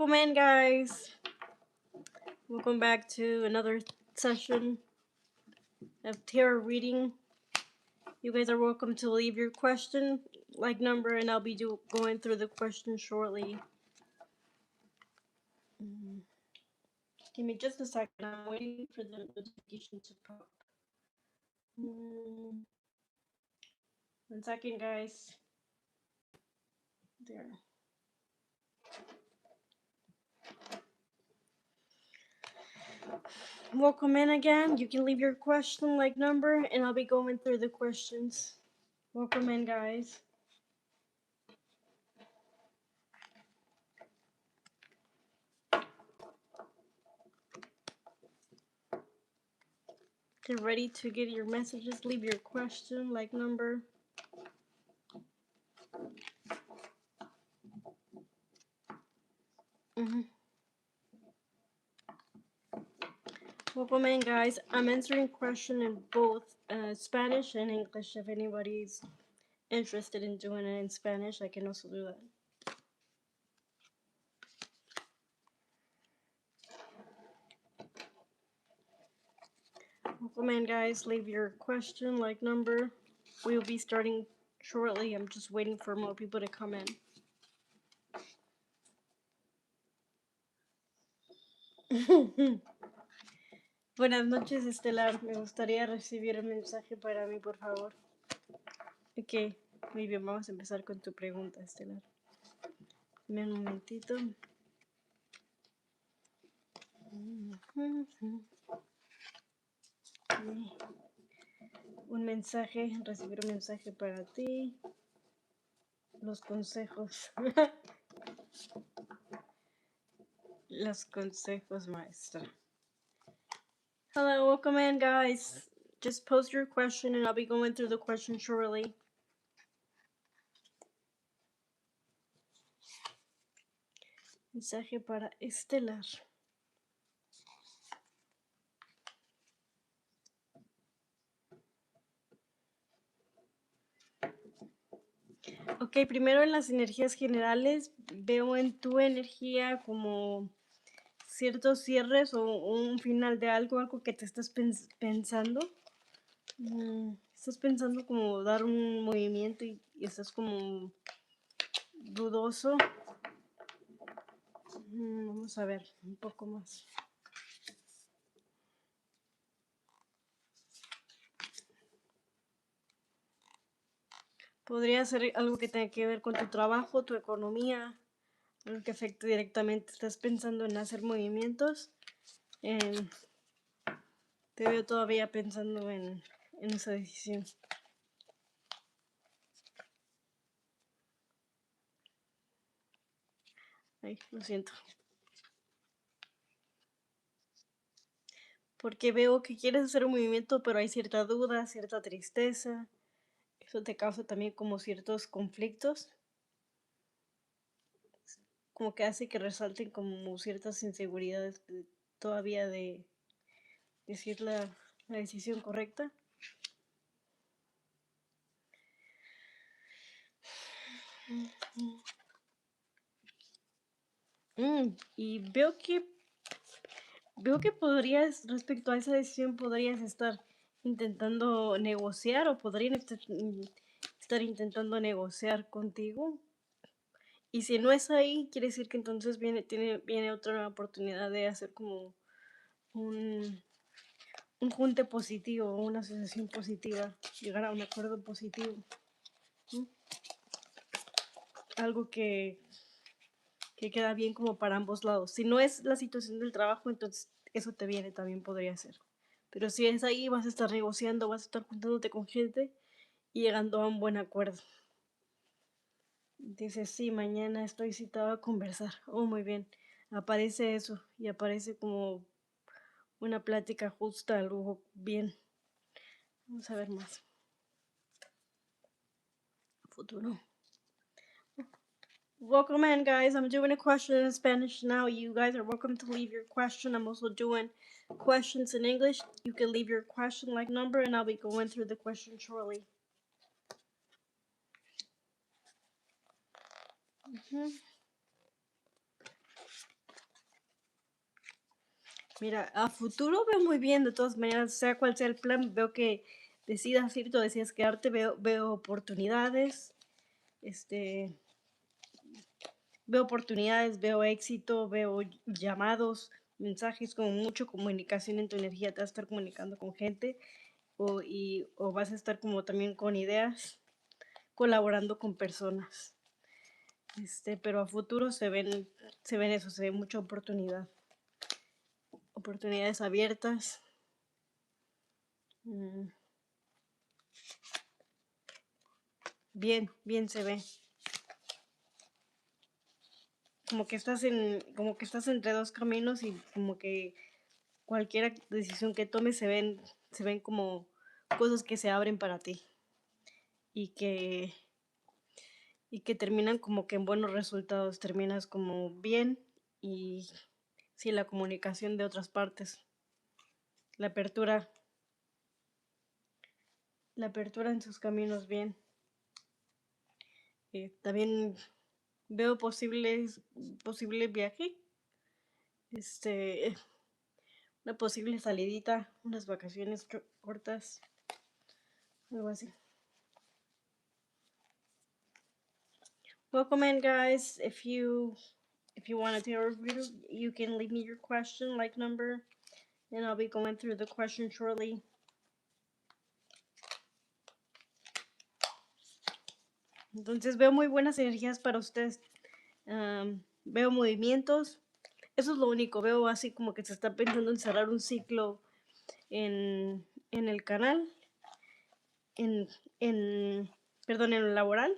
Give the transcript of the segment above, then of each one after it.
Welcome in, guys. Welcome back to another session of tarot reading. You guys are welcome to leave your question, number, and I'll be going through the questions shortly. Give me just a second. I'm waiting for the notification to pop. 1 second, guys. There. Welcome in again. You can leave your question, number, and I'll be going through the questions. Welcome in, guys. Get ready to get your messages. Leave your question, number. Welcome in, guys. I'm answering questions in both Spanish and English. If anybody's interested in doing it in Spanish, I can also do that. Welcome in, guys. Leave your question, number. We will be starting shortly. I'm just waiting for more people to come in. Buenas noches, Estelar. Me gustaría recibir un mensaje para mí, por favor. Ok, muy bien. Vamos a empezar con tu pregunta, Estelar. Dame un momentito. Un mensaje, recibir un mensaje para ti. Los consejos. Los consejos, maestra. Hello, welcome in, guys. Just post your question and I'll be going through the question shortly. Mensaje para Estelar. Ok, primero en las energías generales veo en tu energía como ciertos cierres o un final de algo que te estás pensando. Estás pensando como dar un movimiento y estás como dudoso. Vamos a ver un poco más. Podría ser algo que tenga que ver con tu trabajo, tu economía, algo que afecte directamente. Estás pensando en hacer movimientos. Te veo todavía pensando en esa decisión. Ay, lo siento. Porque veo que quieres hacer un movimiento, pero hay cierta duda, cierta tristeza. Eso te causa también como ciertos conflictos. Como que hace que resalten como ciertas inseguridades todavía de decir la decisión correcta. Y veo que podrías, respecto a esa decisión, podrías estar intentando negociar o podrían estar intentando negociar contigo. Y si no es ahí, quiere decir que entonces viene otra oportunidad de hacer como un junte positivo, una asociación positiva, llegar a un acuerdo positivo. Algo que queda bien como para ambos lados. Si no es la situación del trabajo, entonces eso te viene, también podría ser. Pero si es ahí, vas a estar negociando, vas a estar juntándote con gente y llegando a un buen acuerdo. Dice, sí, mañana estoy citado a conversar. Oh, muy bien. Aparece eso y aparece como una plática justa, algo bien. Vamos a ver más. Futuro. Welcome in, guys. I'm doing a question in Spanish now. You guys are welcome to leave your question. I'm also doing questions in English. You can leave your question number and I'll be going through the question shortly. Mira, a futuro veo muy bien, de todas maneras, sea cual sea el plan, veo que decidas irte o decidas quedarte, veo oportunidades, este, veo oportunidades, veo éxito, veo llamados, mensajes, como mucho comunicación en tu energía, te vas a estar comunicando con gente o vas a estar como también con ideas, colaborando con personas. Pero a futuro se ven eso, se ve mucha oportunidad, oportunidades abiertas. Bien, bien se ve. Como que estás entre dos caminos y como que cualquier decisión que tomes se ven como cosas que se abren para ti y que, y que terminan como que en buenos resultados, terminas como bien y sí, la comunicación de otras partes, la apertura, la apertura en sus caminos bien. También veo posible viaje, una posible salidita, unas vacaciones cortas, algo así. Welcome in, guys. If you want to take a review, you can leave me your question, like number, and I'll be going through the question shortly. Entonces veo muy buenas energías para ustedes. Veo movimientos. Eso es lo único. Veo así como que se está pensando en cerrar un ciclo en el canal, en, perdón, en lo laboral.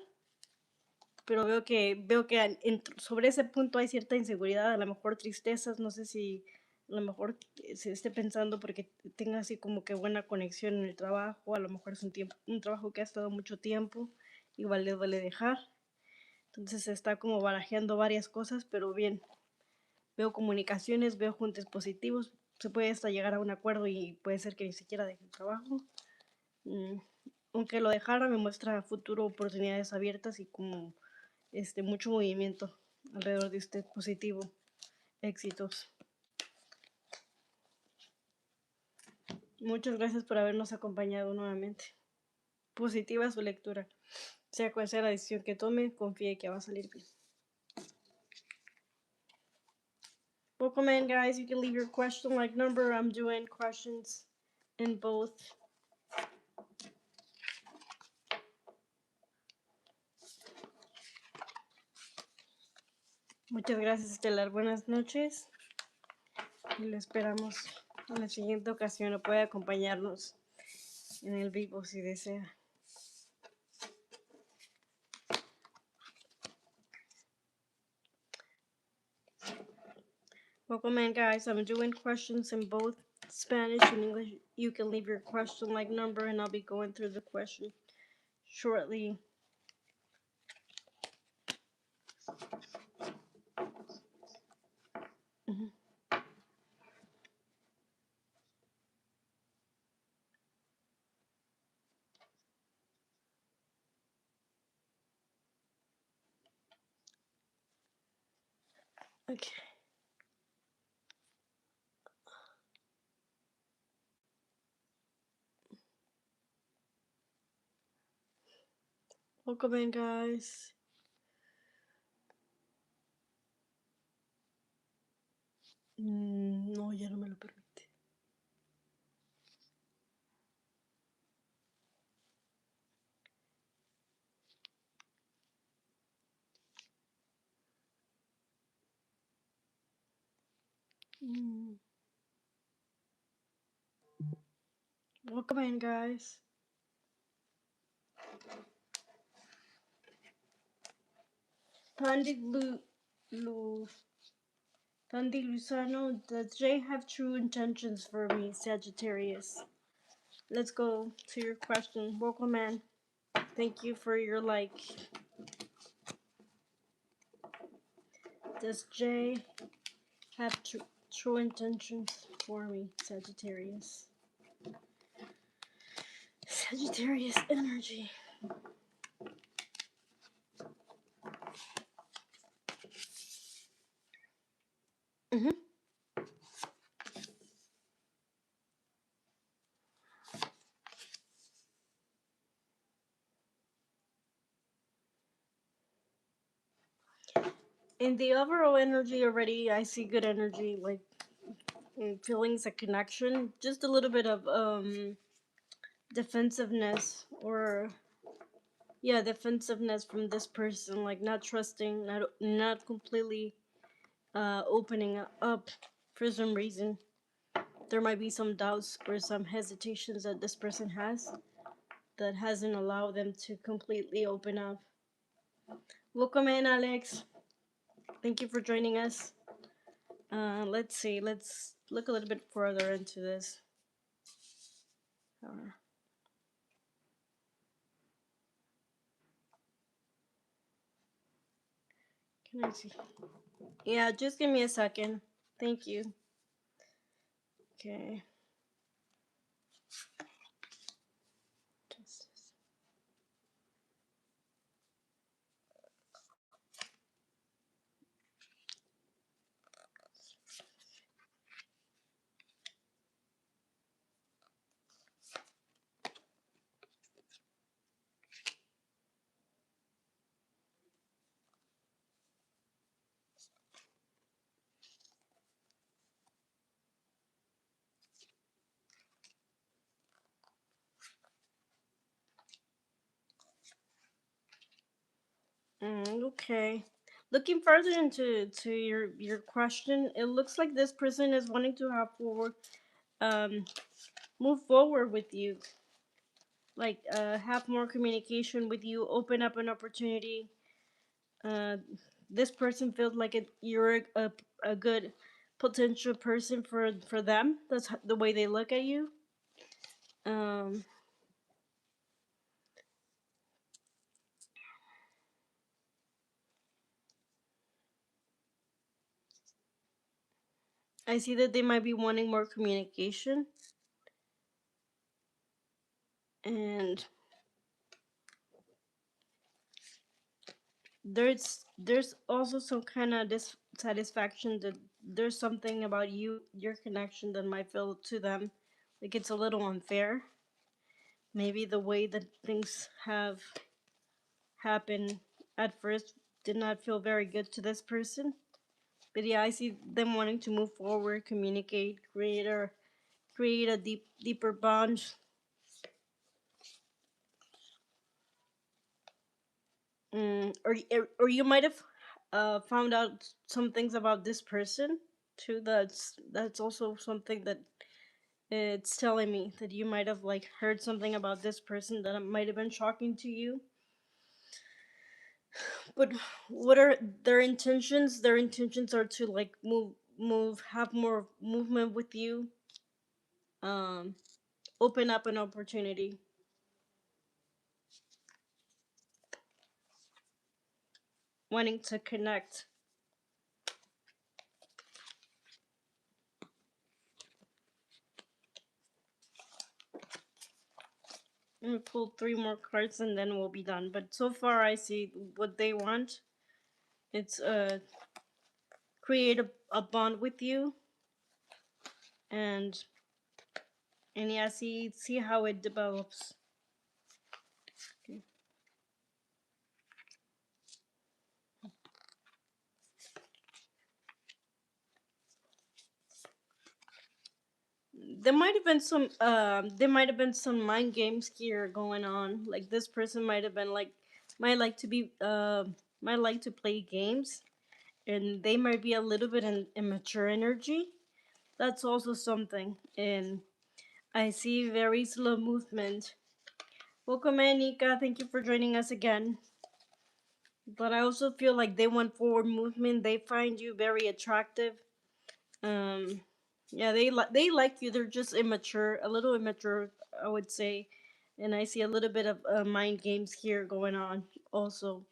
Pero veo que sobre ese punto hay cierta inseguridad, a lo mejor tristezas, no sé si a lo mejor se esté pensando porque tenga así como que buena conexión en el trabajo, a lo mejor es un trabajo que ha estado mucho tiempo, igual le duele dejar, entonces se está como barajeando varias cosas, pero bien, veo comunicaciones, veo juntes positivos, se puede hasta llegar a un acuerdo y puede ser que ni siquiera deje el trabajo. Aunque lo dejara, me muestra futuro oportunidades abiertas y como mucho movimiento alrededor de usted, positivo, éxitos. Muchas gracias por habernos acompañado nuevamente. Positiva su lectura. Sea cual sea la decisión que tome, confíe que va a salir bien. Welcome in, guys. You can leave your question like number. I'm doing questions in both. Muchas gracias, Estelar. Buenas noches. Y lo esperamos en la siguiente ocasión. O puede acompañarnos en el vivo si desea. Welcome in, guys. I'm doing questions in both Spanish and English. You can leave your question like number and I'll be going through the question shortly. Okay. Welcome in, guys. No, ya no me lo permite. Welcome in, guys. Tandy Luzano, does Jay have true intentions for me, Sagittarius? Let's go to your question. Welcome in. Thank you for your like. Does Jay have true intentions for me, Sagittarius? Sagittarius energy. In the overall energy already, I see good energy, like feelings of connection, just a little bit of defensiveness, or yeah, defensiveness from this person, like not trusting, not completely opening up for some reason. There might be some doubts or some hesitations that this person has that hasn't allowed them to completely open up. Welcome in, Alex. Thank you for joining us. Let's see. Let's look a little bit further into this. Uh, can I see? Yeah, just give me a second. Thank you. Okay. Okay. Looking further into your question, it looks like this person is wanting to have forward, um, move forward with you, like have more communication with you, open up an opportunity. Uh, this person feels like you're a good potential person for them. That's the way they look at you. Um, I see that they might be wanting more communication, and there's also some kind of dissatisfaction that there's something about your connection that might feel to them like it's a little unfair. Maybe the way that things have happened at first did not feel very good to this person. But yeah, I see them wanting to move forward, communicate, create a deeper bond. Or you might have found out some things about this person too. That's also something that it's telling me that you might have like heard something about this person that might have been shocking to you. But what are their intentions? Their intentions are to like have more movement with you, um, open up an opportunity, wanting to connect. I'm gonna pull three more cards and then we'll be done. But so far, I see what they want. It's create a bond with you, and yeah, see how it develops. Okay. There might have been some mind games here going on. Like this person might have been like might like to be might like to play games, and they might be a little bit immature energy. That's also something. And I see very slow movement. Welcome in, Nika. Thank you for joining us again. But I also feel like they want forward movement. They find you very attractive. Um, yeah, they like you. They're just immature, a little immature, I would say. And I see a little bit of mind games here going on. Also,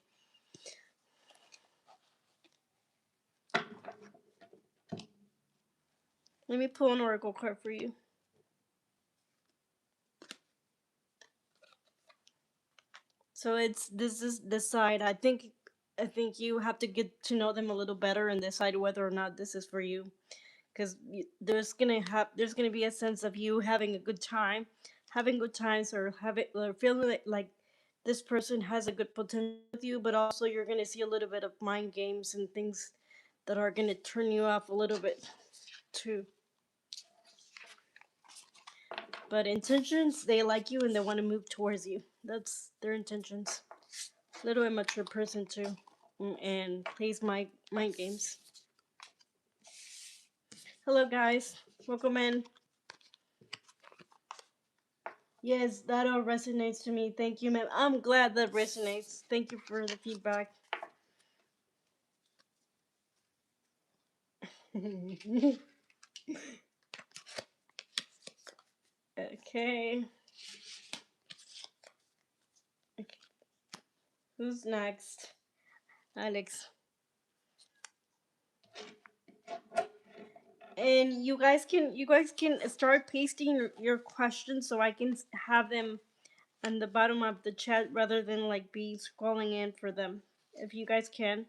let me pull an oracle card for you. So it's this is decide. I think you have to get to know them a little better and decide whether or not this is for you. Because there's gonna be a sense of you having a good time, having good times, or having or feeling like this person has a good potential with you, but also you're gonna see a little bit of mind games and things that are gonna turn you off a little bit too. But intentions, they like you and they want to move towards you. That's their intentions. Little immature person too, and plays mind games. Hello guys, welcome in. Yes, that all resonates to me. Thank you, ma'am. I'm glad that resonates. Thank you for the feedback. Okay. Who's next? Alex. And you guys can start pasting your questions so I can have them on the bottom of the chat rather than like be scrolling in for them. If you guys can,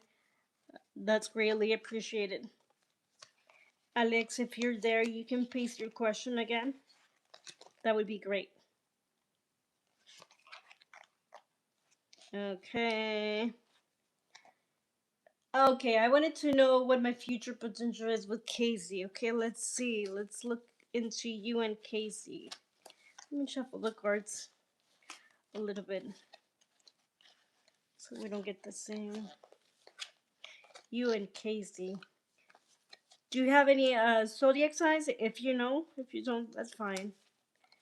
that's greatly appreciated. Alex, if you're there, you can paste your question again. That would be great. Okay. Okay, I wanted to know what my future potential is with Casey. Okay, let's see. Let's look into you and Casey. Let me shuffle the cards a little bit so we don't get the same. You and Casey. Do you have any zodiac signs? If you know, if you don't, that's fine.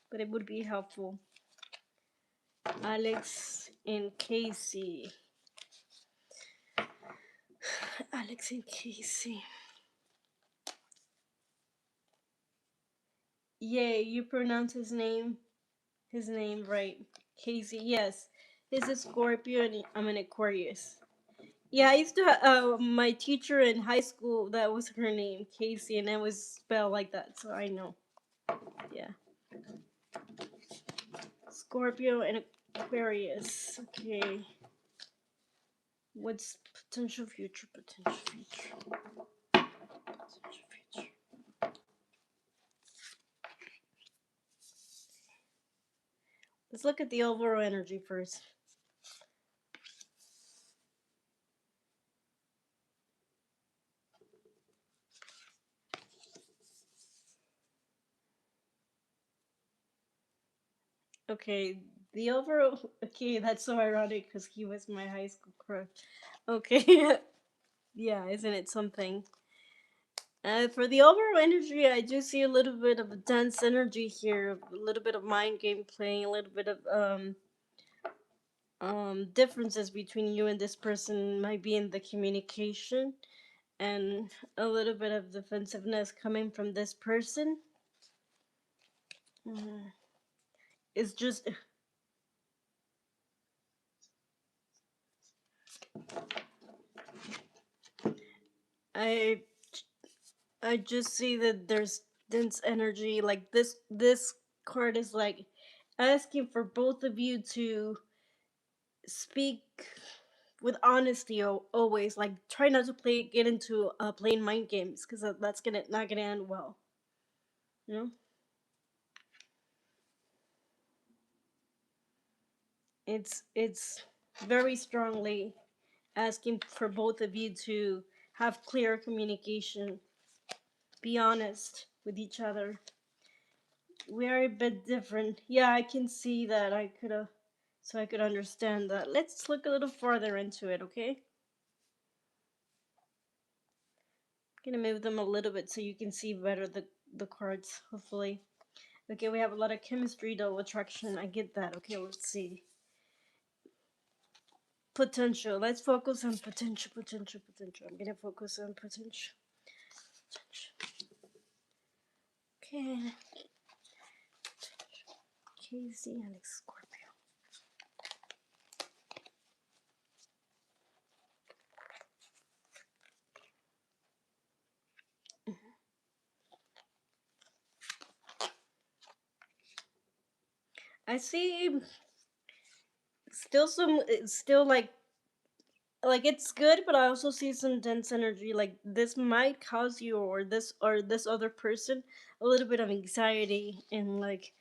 But it would be helpful. Alex and Casey. Alex and Casey. Yay, you pronounce his name right. Casey, yes. He's a Scorpio and I'm an Aquarius. Yeah, I used to my teacher in high school, that was her name, Casey, and it was spelled like that, so I know. Yeah. Scorpio and Aquarius. Okay. What's potential future? Potential future. Potential future. Let's look at the overall energy first. Okay, the overall. Okay, that's so ironic because he was my high school crush. Okay. Yeah, isn't it something? For the overall energy, I do see a little bit of a dense energy here, a little bit of mind game playing, a little bit of differences between you and this person might be in the communication, and a little bit of defensiveness coming from this person. Mm. It's just I I just see that there's dense energy. Like this card is like asking for both of you to speak with honesty always. Like try not to get into playing mind games because that's gonna not gonna end well. You know, it's very strongly asking for both of you to have clear communication, be honest with each other. We are a bit different. Yeah, I can see that. I could have, so I could understand that. Let's look a little farther into it, okay? I'm gonna move them a little bit so you can see better the cards, hopefully. Okay, we have a lot of chemistry, double attraction. I get that. Okay, let's see. Potential. Let's focus on potential, potential, potential. I'm gonna focus on potential. Okay. Casey, Alex, Scorpio. I see still some, still like it's good, but I also see some dense energy. Like this might cause you or this other person a little bit of anxiety and like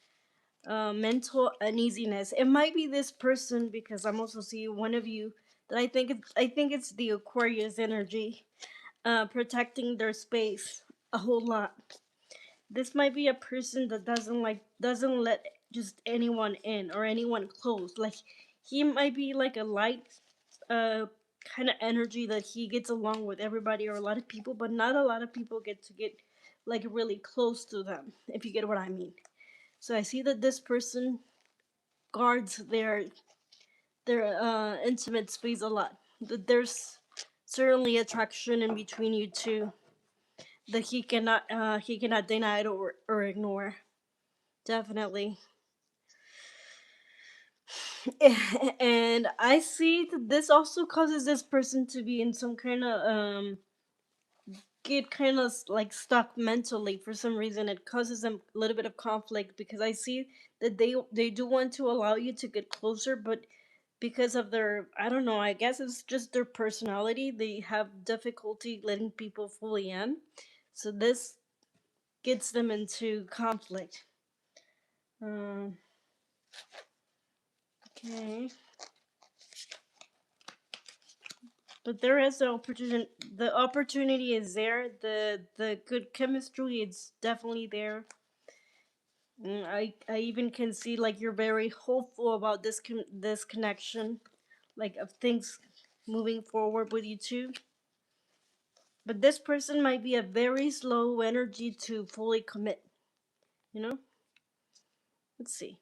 mental uneasiness. It might be this person because I'm also seeing one of you that I think it's the Aquarius energy, protecting their space a whole lot. This might be a person that doesn't let just anyone in or anyone close. Like he might be like a light uh kind of energy that he gets along with everybody or a lot of people, but not a lot of people get like really close to them, if you get what I mean. So I see that this person guards their intimate space a lot. That there's certainly attraction in between you two that he cannot deny it or ignore. Definitely. And I see that this also causes this person to be in some kind of get kind of like stuck mentally for some reason. It causes them a little bit of conflict because I see that they do want to allow you to get closer, but because of their, I don't know, I guess it's just their personality, they have difficulty letting people fully in. So this gets them into conflict. um okay. But there is the opportunity is there, the good chemistry is definitely there. I even can see like you're very hopeful about this connection, like of things moving forward with you too. But this person might be a very slow energy to fully commit, you know. Let's see.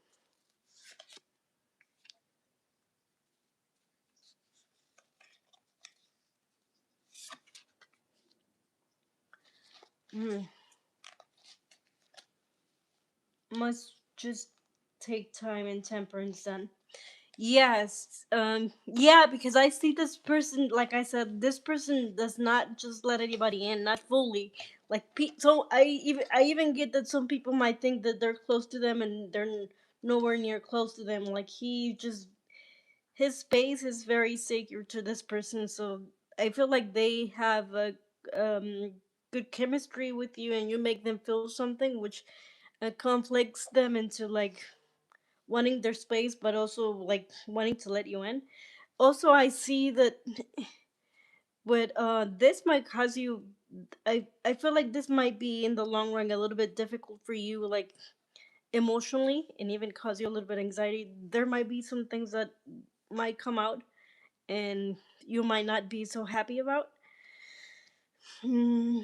mm, must just take time and temperance then. Yes, yeah, because I see this person, like I said, this person does not just let anybody in, not fully. Like, so I even get that some people might think that they're close to them and they're nowhere near close to them. Like he just his space is very sacred to this person, so I feel like they have a um good chemistry with you, and you make them feel something, which conflicts them into like wanting their space but also like wanting to let you in. Also I see that with this might cause you, I feel like this might be in the long run a little bit difficult for you, like emotionally, and even cause you a little bit anxiety. There might be some things that might come out and you might not be so happy about. Hmm.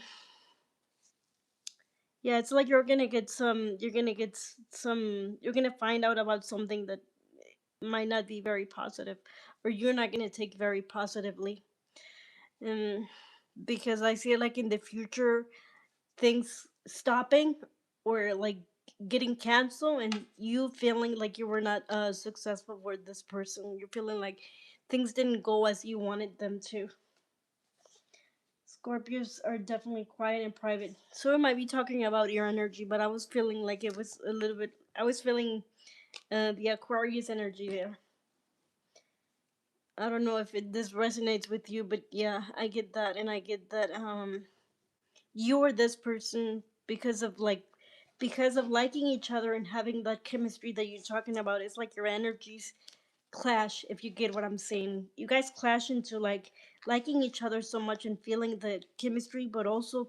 Yeah, it's like you're gonna find out about something that might not be very positive, or you're not gonna take very positively. um, because I see it like in the future things stopping or like getting canceled, and you feeling like you were not successful with this person. You're feeling like things didn't go as you wanted them to. Scorpios are definitely quiet and private, so it might be talking about your energy, but I was feeling like it was a little bit. I was feeling the Aquarius energy there. I don't know if this resonates with you, but yeah, I get that, and I get that. You are this person because of liking each other and having that chemistry that you're talking about. It's like your energies clash, if you get what I'm saying. You guys clash into like liking each other so much and feeling the chemistry, but also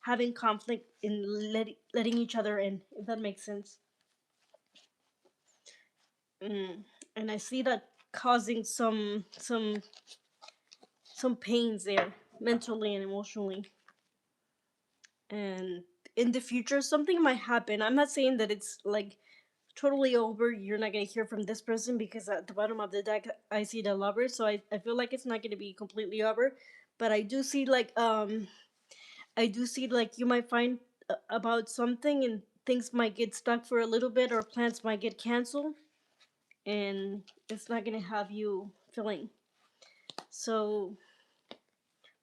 having conflict in letting each other in, if that makes sense. And I see that causing some pains there, mentally and emotionally. And in the future something might happen. I'm not saying that it's like totally over. You're not gonna hear from this person because at the bottom of the deck I see the Lovers, so I feel like it's not gonna be completely over. But I do see like you might find about something, and things might get stuck for a little bit, or plans might get canceled, and it's not gonna have you feeling so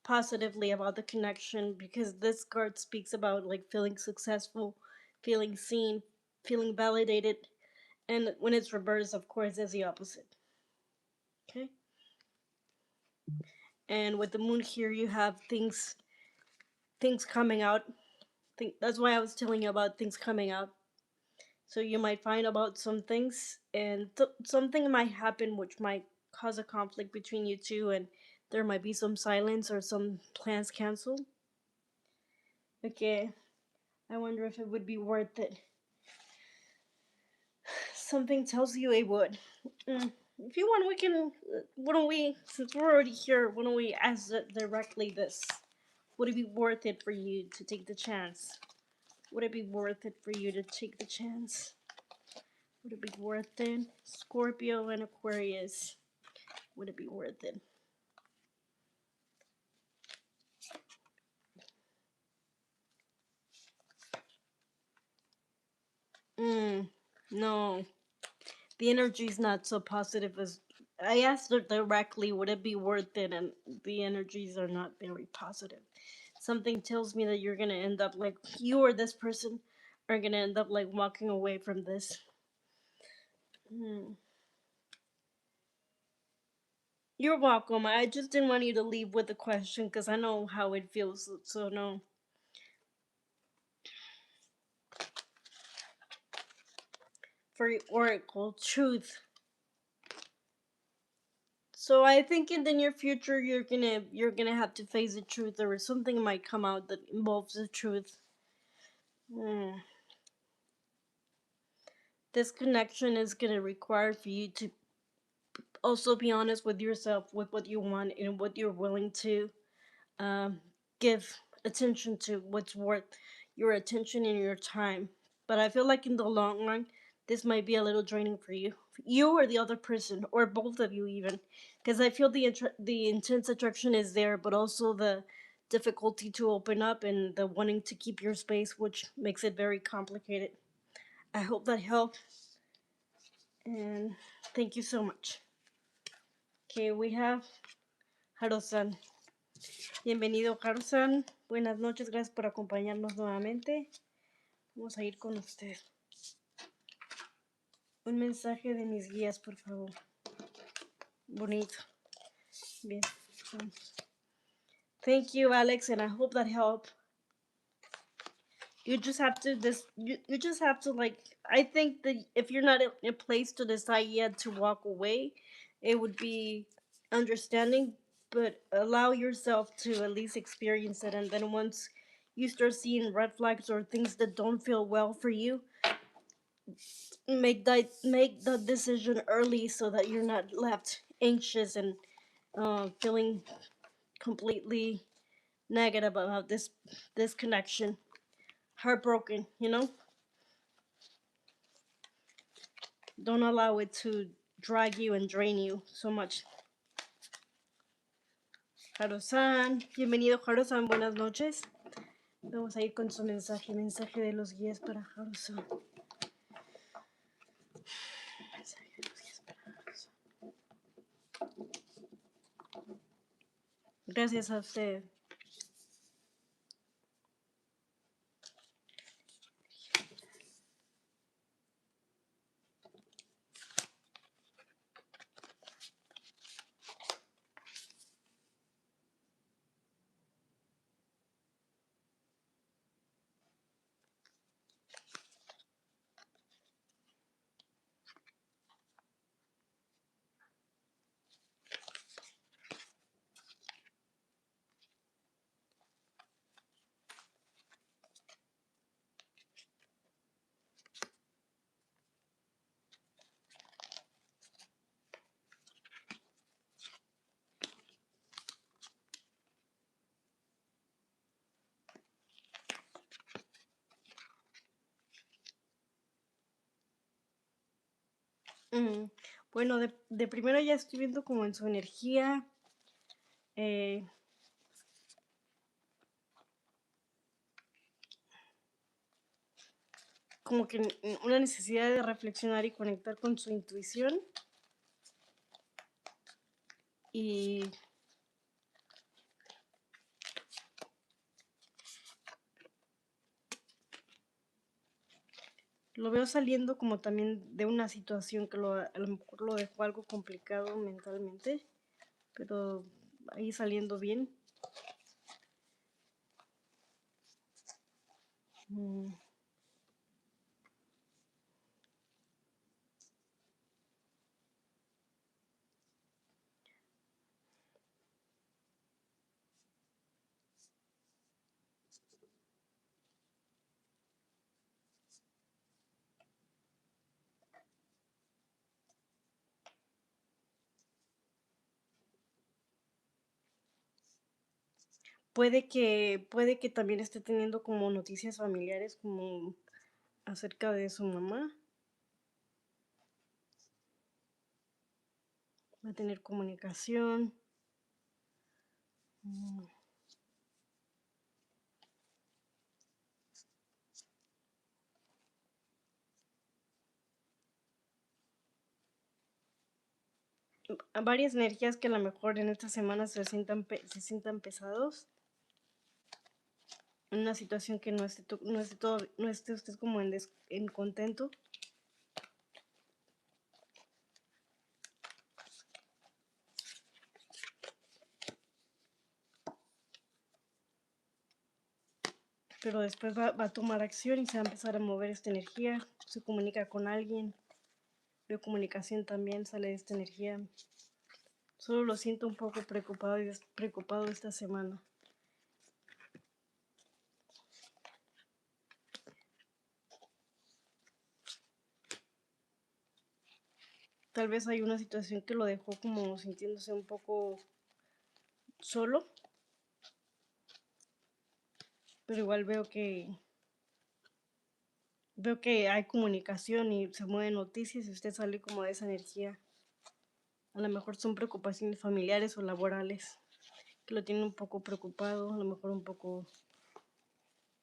positively about the connection, because this card speaks about like feeling successful, feeling seen, feeling validated, and when it's reversed, of course, is the opposite. Okay. And with the moon here, you have things coming out. Think that's why I was telling you about things coming out. So you might find about some things, and something might happen which might cause a conflict between you two, and there might be some silence or some plans canceled. Okay, I wonder if it would be worth it. Something tells you it would. If you want, we can. Why don't we? Since we're already here, why don't we ask directly this? Would it be worth it for you to take the chance? Would it be worth it for you to take the chance? Would it be worth it? Scorpio and Aquarius. Would it be worth it? No. The energy is not so positive as I asked her directly, would it be worth it? And the energies are not very positive. Something tells me that you're gonna end up like you or this person are gonna end up like walking away from this. Hmm. You're welcome. I just didn't want you to leave with a question because I know how it feels. So no. For Oracle, truth. So I think in the near future you're gonna have to face the truth, or something might come out that involves the truth. Hmm. This connection is gonna require for you to also be honest with yourself, with what you want and what you're willing to um, give attention to, what's worth your attention and your time. But I feel like in the long run, this might be a little draining for you or the other person, or both of you even, because I feel the intense attraction is there, but also the difficulty to open up and the wanting to keep your space, which makes it very complicated. I hope that helped, and thank you so much. Okay, we have Harusan. Bienvenido, Harusan. Buenas noches, gracias por acompañarnos nuevamente. Vamos a ir con usted. Un mensaje de mis guías, por favor. Bonito. Bien. Thank you, Alex, and I hope that helped. You just have to you just have to like, I think that if you're not in a place to decide yet to walk away, it would be understanding, but allow yourself to at least experience it, and then once you start seeing red flags or things that don't feel well for you, make the decision early so that you're not left anxious and feeling completely negative about this connection, heartbroken. Don't allow it to drag you and drain you so much. Harusan, bienvenido Harusan, buenas noches. Vamos a ir con su mensaje de los guías para Harusan. Mensaje de los guías para Harusan. Gracias a usted. Bueno, de primero ya estoy viendo como en su energía. Como que una necesidad de reflexionar y conectar con su intuición. Y lo veo saliendo como también de una situación que a lo mejor lo dejó algo complicado mentalmente, pero ahí saliendo bien. puede que también esté teniendo como noticias familiares como acerca de su mamá. Va a tener comunicación. Mm, Varias energías que a lo mejor en esta semana se sientan pesados. En una situación que no esté usted como en contento. Pero después va a tomar acción y se va a empezar a mover esta energía. Se comunica con alguien. Veo comunicación también, sale de esta energía. Solo lo siento un poco preocupado esta semana. Tal vez hay una situación que lo dejó como sintiéndose un poco solo. Pero igual veo que hay comunicación y se mueven noticias y usted sale como de esa energía. A lo mejor son preocupaciones familiares o laborales que lo tienen un poco preocupado, a lo mejor un poco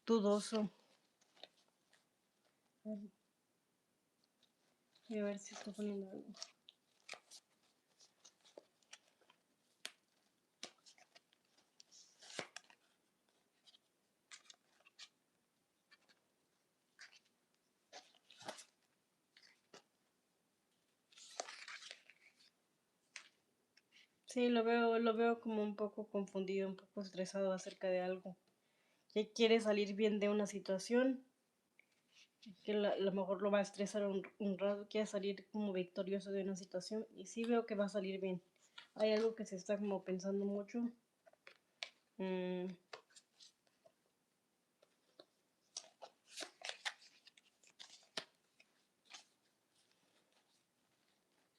dudoso. Voy a ver si está poniendo algo. Sí, lo veo como un poco confundido, un poco estresado acerca de algo. Que quiere salir bien de una situación, que a lo mejor lo va a estresar un rato, quiere salir como victorioso de una situación y sí veo que va a salir bien. Hay algo que se está como pensando mucho. Mm,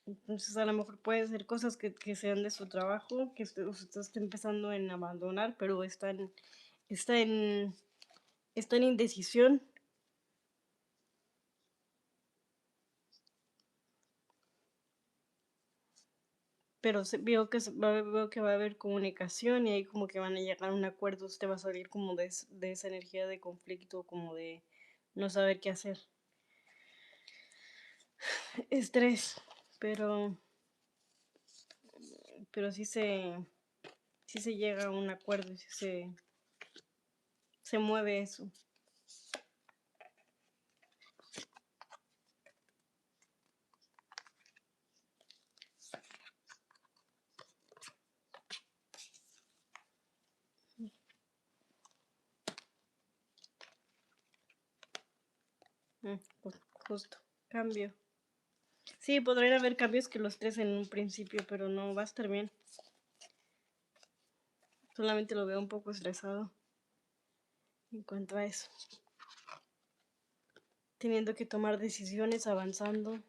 Entonces a lo mejor puede ser cosas que sean de su trabajo, que usted esté empezando en abandonar, pero está en, está en indecisión. Pero veo que va a haber comunicación y ahí como que van a llegar a un acuerdo. Usted va a salir como de esa energía de conflicto, como de no saber qué hacer. Estrés, pero, pero sí se llega a un acuerdo y sí se mueve eso. Justo, cambio. Sí, podrían haber cambios que los tres en un principio, pero no va a estar bien. Solamente lo veo un poco estresado en cuanto a eso. Teniendo que tomar decisiones, avanzando.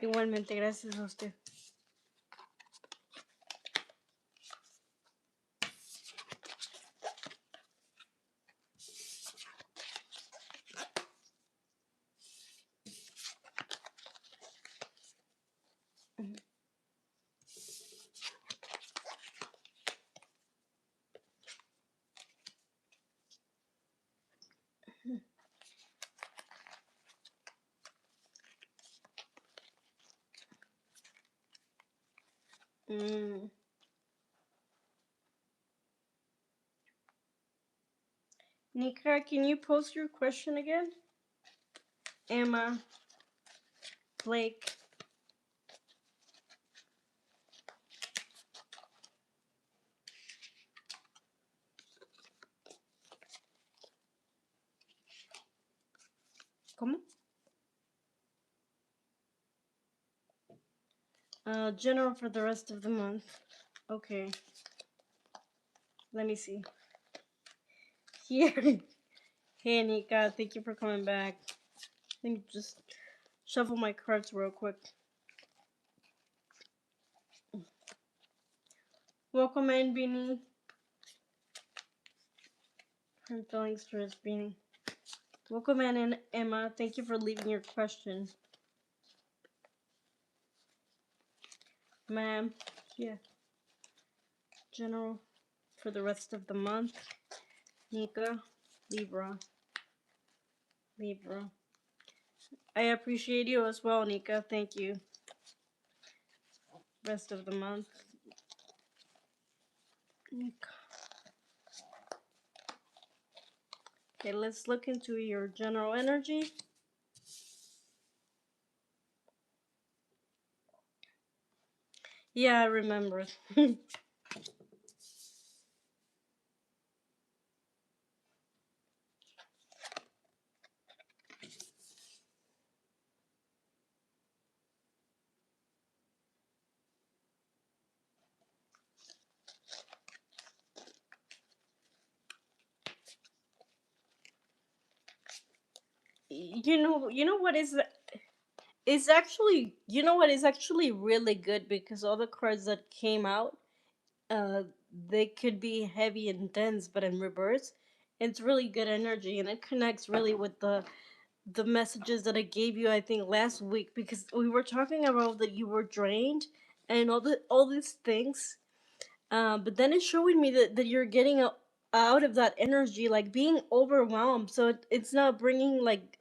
Igualmente, gracias a usted. Mm. Nika, can you post your question again? Emma, Blake. ¿Cómo? General for the rest of the month. Okay. Let me see. Here. Hey, Nika, thank you for coming back. Let me just shuffle my cards real quick. Welcome in, Beanie. I'm feeling stressed, Beanie. Welcome in, Emma. Thank you for leaving your question. Ma'am, yeah, general for the rest of the month. Nika, Libra, Libra. I appreciate you as well, Nika. Thank you. Rest of the month. Nika. Okay, let's look into your general energy. Yeah, I remember. You know what is it's actually you know what is actually really good because all the cards that came out, uh, they could be heavy and dense, but in reverse, it's really good energy and it connects really with the messages that I gave you I think last week because we were talking about that you were drained and all these things. But then it's showing me that you're getting out of that energy, like being overwhelmed. So it's not bringing like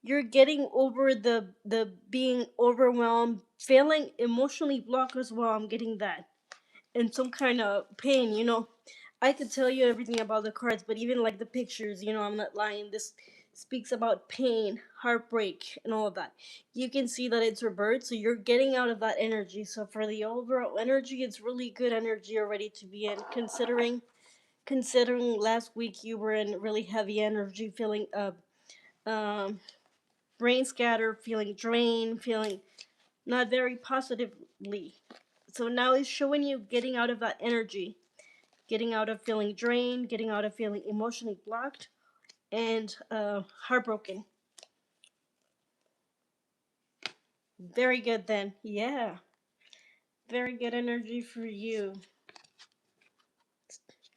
you're getting over the being overwhelmed, feeling emotionally blocked as well. I'm getting that and some kind of pain. I could tell you everything about the cards, but even like the pictures, I'm not lying. This speaks about pain, heartbreak, and all of that. You can see that it's reversed, so you're getting out of that energy. So for the overall energy, it's really good energy already to be in. Considering last week you were in really heavy energy, feeling um brain scatter, feeling drained, feeling not very positively. So now it's showing you getting out of that energy, getting out of feeling drained, getting out of feeling emotionally blocked, and heartbroken. Very good then. Yeah. Very good energy for you.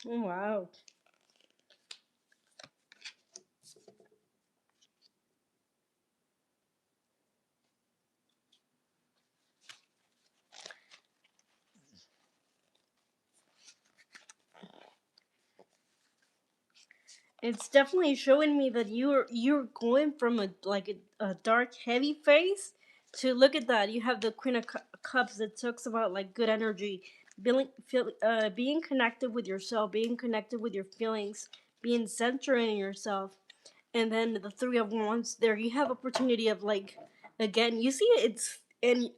Oh, wow. It's definitely showing me that you're going from a dark heavy phase to look at that. You have the Queen of Cups that talks about like good energy, being connected with yourself, being connected with your feelings, being centered in yourself. And then the Three of Wands, there you have opportunity of like, again, you see it's and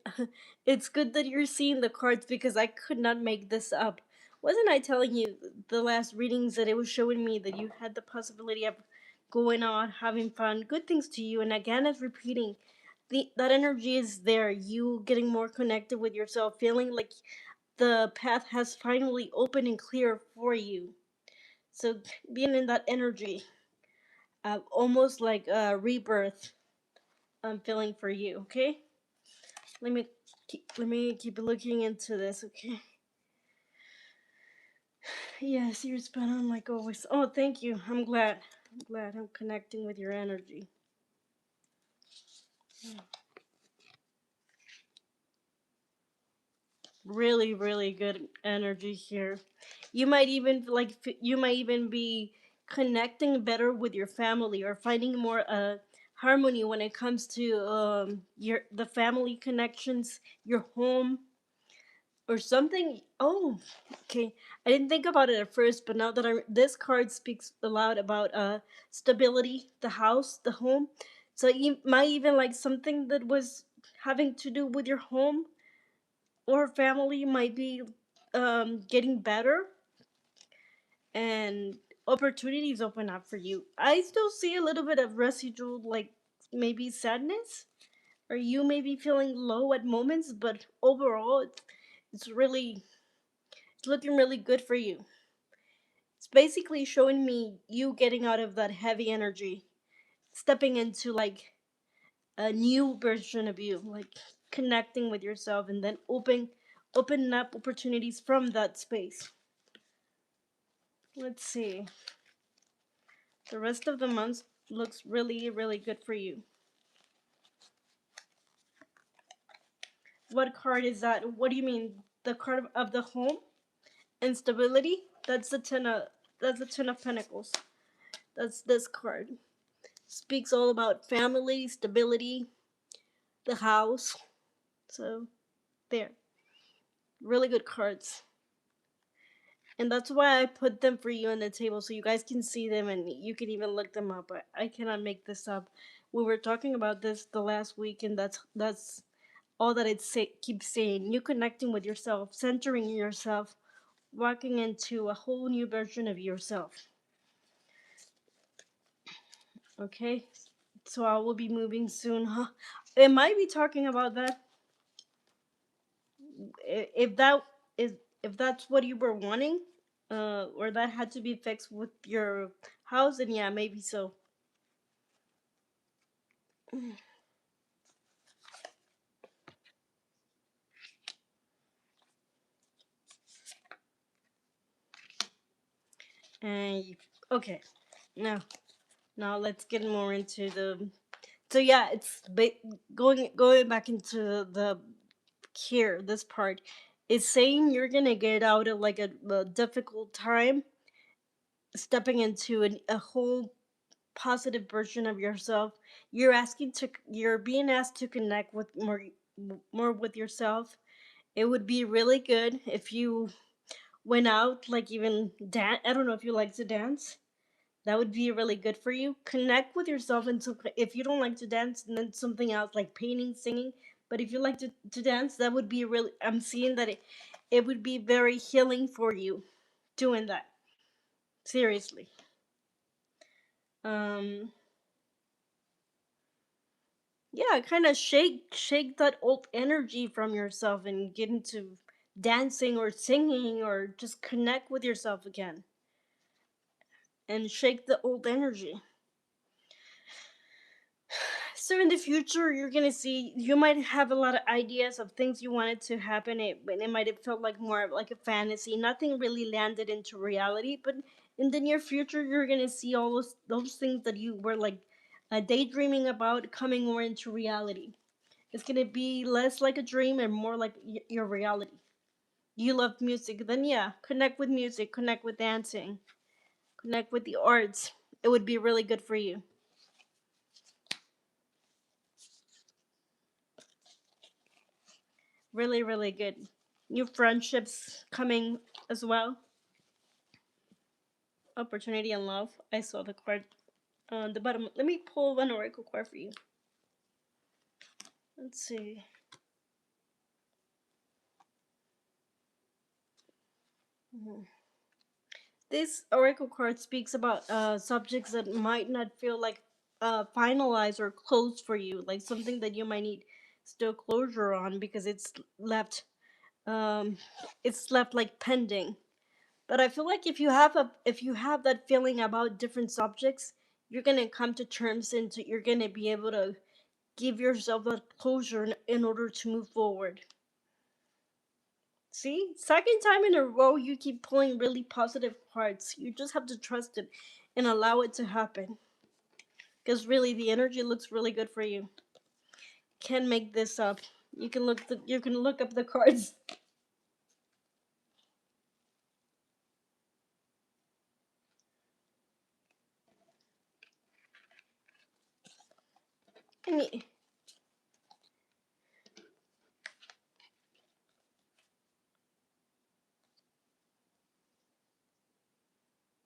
it's good that you're seeing the cards because I could not make this up. Wasn't I telling you the last readings that it was showing me that you had the possibility of going on, having fun, good things to you, and again it's repeating. That energy is there, you getting more connected with yourself, feeling like the path has finally opened and clear for you. So being in that energy, almost like a rebirth, I'm feeling for you. Okay, let me keep looking into this. Okay. Yes, you're spot on like always. Oh, thank you. I'm glad I'm connecting with your energy. Really, really good energy here. You might even be connecting better with your family or finding more harmony when it comes to your the family connections, your home or something. Oh, okay. I didn't think about it at first, but now that this card speaks a lot about stability, the house, the home. So you might even like something that was having to do with your home or family might be getting better and opportunities open up for you. I still see a little bit of residual, like maybe sadness, or you may be feeling low at moments, but overall, it's looking really good for you. It's basically showing me you getting out of that heavy energy, stepping into like a new version of you, like connecting with yourself, and then open up opportunities from that space. Let's see. The rest of the month looks really, really good for you. What card is that? What do you mean? The card of the home? Instability? That's the ten of pentacles. That's this card. Speaks all about family, stability, the house. So there. Really good cards. And that's why I put them for you on the table so you guys can see them and you can even look them up. I cannot make this up. We were talking about this the last week, and that's all that keeps saying. You connecting with yourself, centering yourself, walking into a whole new version of yourself. Okay, so I will be moving soon. Huh? It might be talking about that. If that is, if that's what you were wanting, or that had to be fixed with your house, then yeah, maybe so. And okay, now let's get more into the. So yeah, it's going back into the here. This part is saying you're gonna get out of like a difficult time, stepping into a whole positive version of yourself. You're being asked to connect with more with yourself. It would be really good if you went out, like even dance. I don't know if you like to dance. That would be really good for you. Connect with yourself, and so if you don't like to dance, then something else like painting, singing. But if you like to dance, that would be really. I'm seeing that it would be very healing for you doing that. Seriously. Um, yeah, kind of shake that old energy from yourself and get into dancing or singing or just connect with yourself again and shake the old energy. So in the future, you're gonna see you might have a lot of ideas of things you wanted to happen. It might have felt like more of like a fantasy. Nothing really landed into reality, but in the near future, you're gonna see all those things that you were like daydreaming about coming more into reality. It's gonna be less like a dream and more like your reality. You love music, then yeah, connect with music, connect with dancing, connect with the arts. It would be really good for you. Really, really good. New friendships coming as well. Opportunity and love. I saw the card on the bottom. Let me pull one oracle card for you. Let's see. Mhm. This oracle card speaks about subjects that might not feel like finalized or closed for you, like something that you might need still closure on because um, it's left like pending. But I feel like if you have that feeling about different subjects, you're gonna come to terms and you're gonna be able to give yourself that closure in order to move forward. See, second time in a row, you keep pulling really positive cards. You just have to trust it and allow it to happen. Because really, the energy looks really good for you. Can't make this up. You can look up the cards.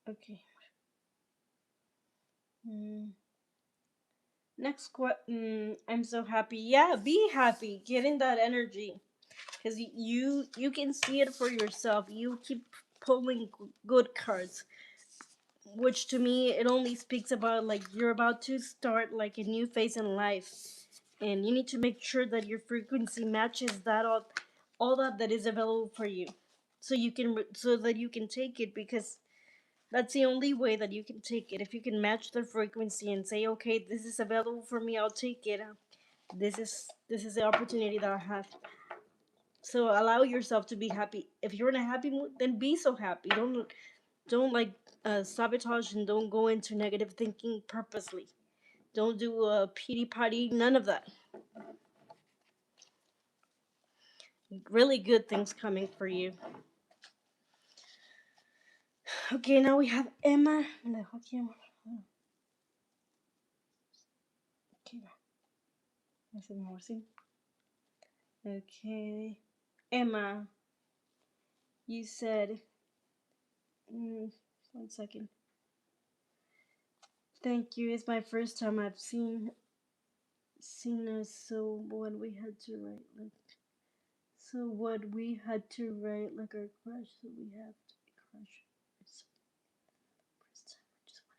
Okay. Mm. Next question. I'm so happy. Yeah, be happy. Get in that energy, because you can see it for yourself. You keep pulling good cards, which to me it only speaks about like you're about to start like a new phase in life, and you need to make sure that your frequency matches all that is available for you, so so that you can take it, because that's the only way that you can take it. If you can match the frequency and say, okay, this is available for me, I'll take it. This is the opportunity that I have. So allow yourself to be happy. If you're in a happy mood, then be so happy. Don't like sabotage and don't go into negative thinking purposely. Don't do a pity party. None of that. Really good things coming for you. Okay, now we have Emma. Okay, Emma, you said. Mm, 1 second. Thank you. It's my first time I've seen us. So what we had to write like. So what we had to write like our crush. So we have to crush. First time I just want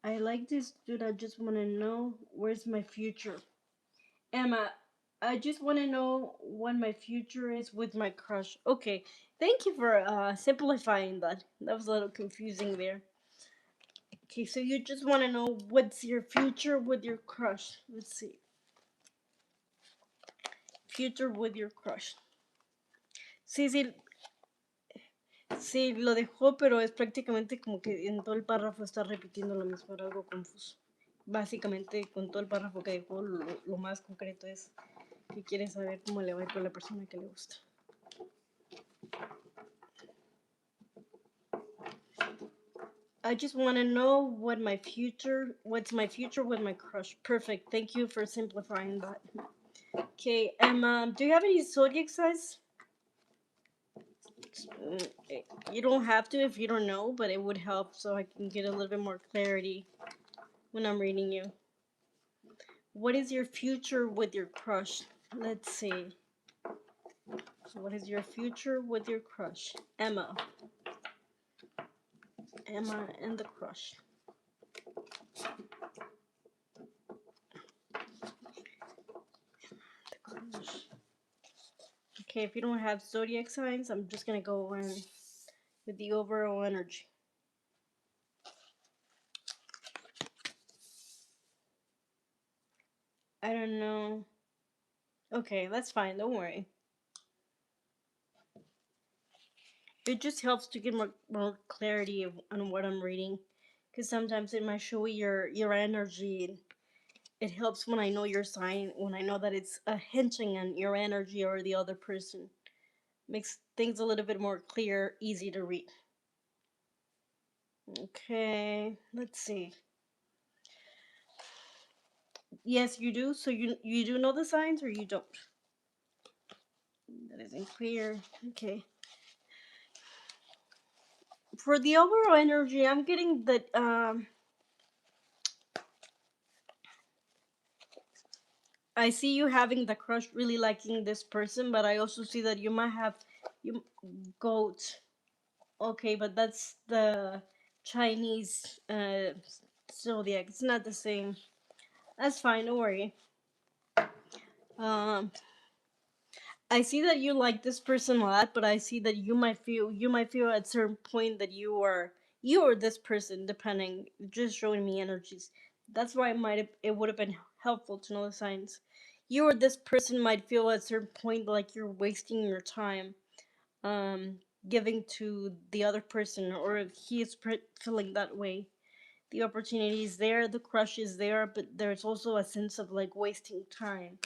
to know. I like this dude. I just want to know where's my future. Emma, I just want to know what my future is with my crush. Okay, thank you for simplifying that. That was a little confusing there. Okay, so you just want to know what's your future with your crush. Let's see. Future with your crush. Sí, sí, sí, lo dejó, pero es prácticamente como que en todo el párrafo está repitiendo lo mismo, era algo confuso. Básicamente, con todo el párrafo que dejó, lo más concreto es que quiere saber cómo le va a ir con la persona que le gusta. I just want to know what's my future with my crush. Perfect. Thank you for simplifying that. Okay, do you have any zodiac signs? You don't have to if you don't know, but it would help so I can get a little bit more clarity when I'm reading you. What is your future with your crush? Let's see. So what is your future with your crush? Emma. Emma and the crush. Okay, if you don't have zodiac signs, I'm just gonna go in with the overall energy. I don't know. Okay, that's fine. Don't worry. It just helps to get more clarity on what I'm reading, because sometimes it might show your energy. And it helps when I know your sign, when I know that it's hinting on your energy or the other person. Makes things a little bit more clear, easy to read. Okay, let's see. Yes, you do. So you do know the signs, or you don't? That isn't clear. Okay. For the overall energy, I'm getting that I see you having the crush, really liking this person, but I also see that you might have you goat. Okay, but that's the Chinese zodiac. It's not the same. That's fine. Don't worry. Um, I see that you like this person a lot, but I see that you might feel at certain point that you are this person, depending. Just showing me energies. That's why it would have been helpful to know the signs. You or this person might feel at certain point like you're wasting your time, giving to the other person, or if he is feeling that way. The opportunity is there, the crush is there, but there's also a sense of like wasting time.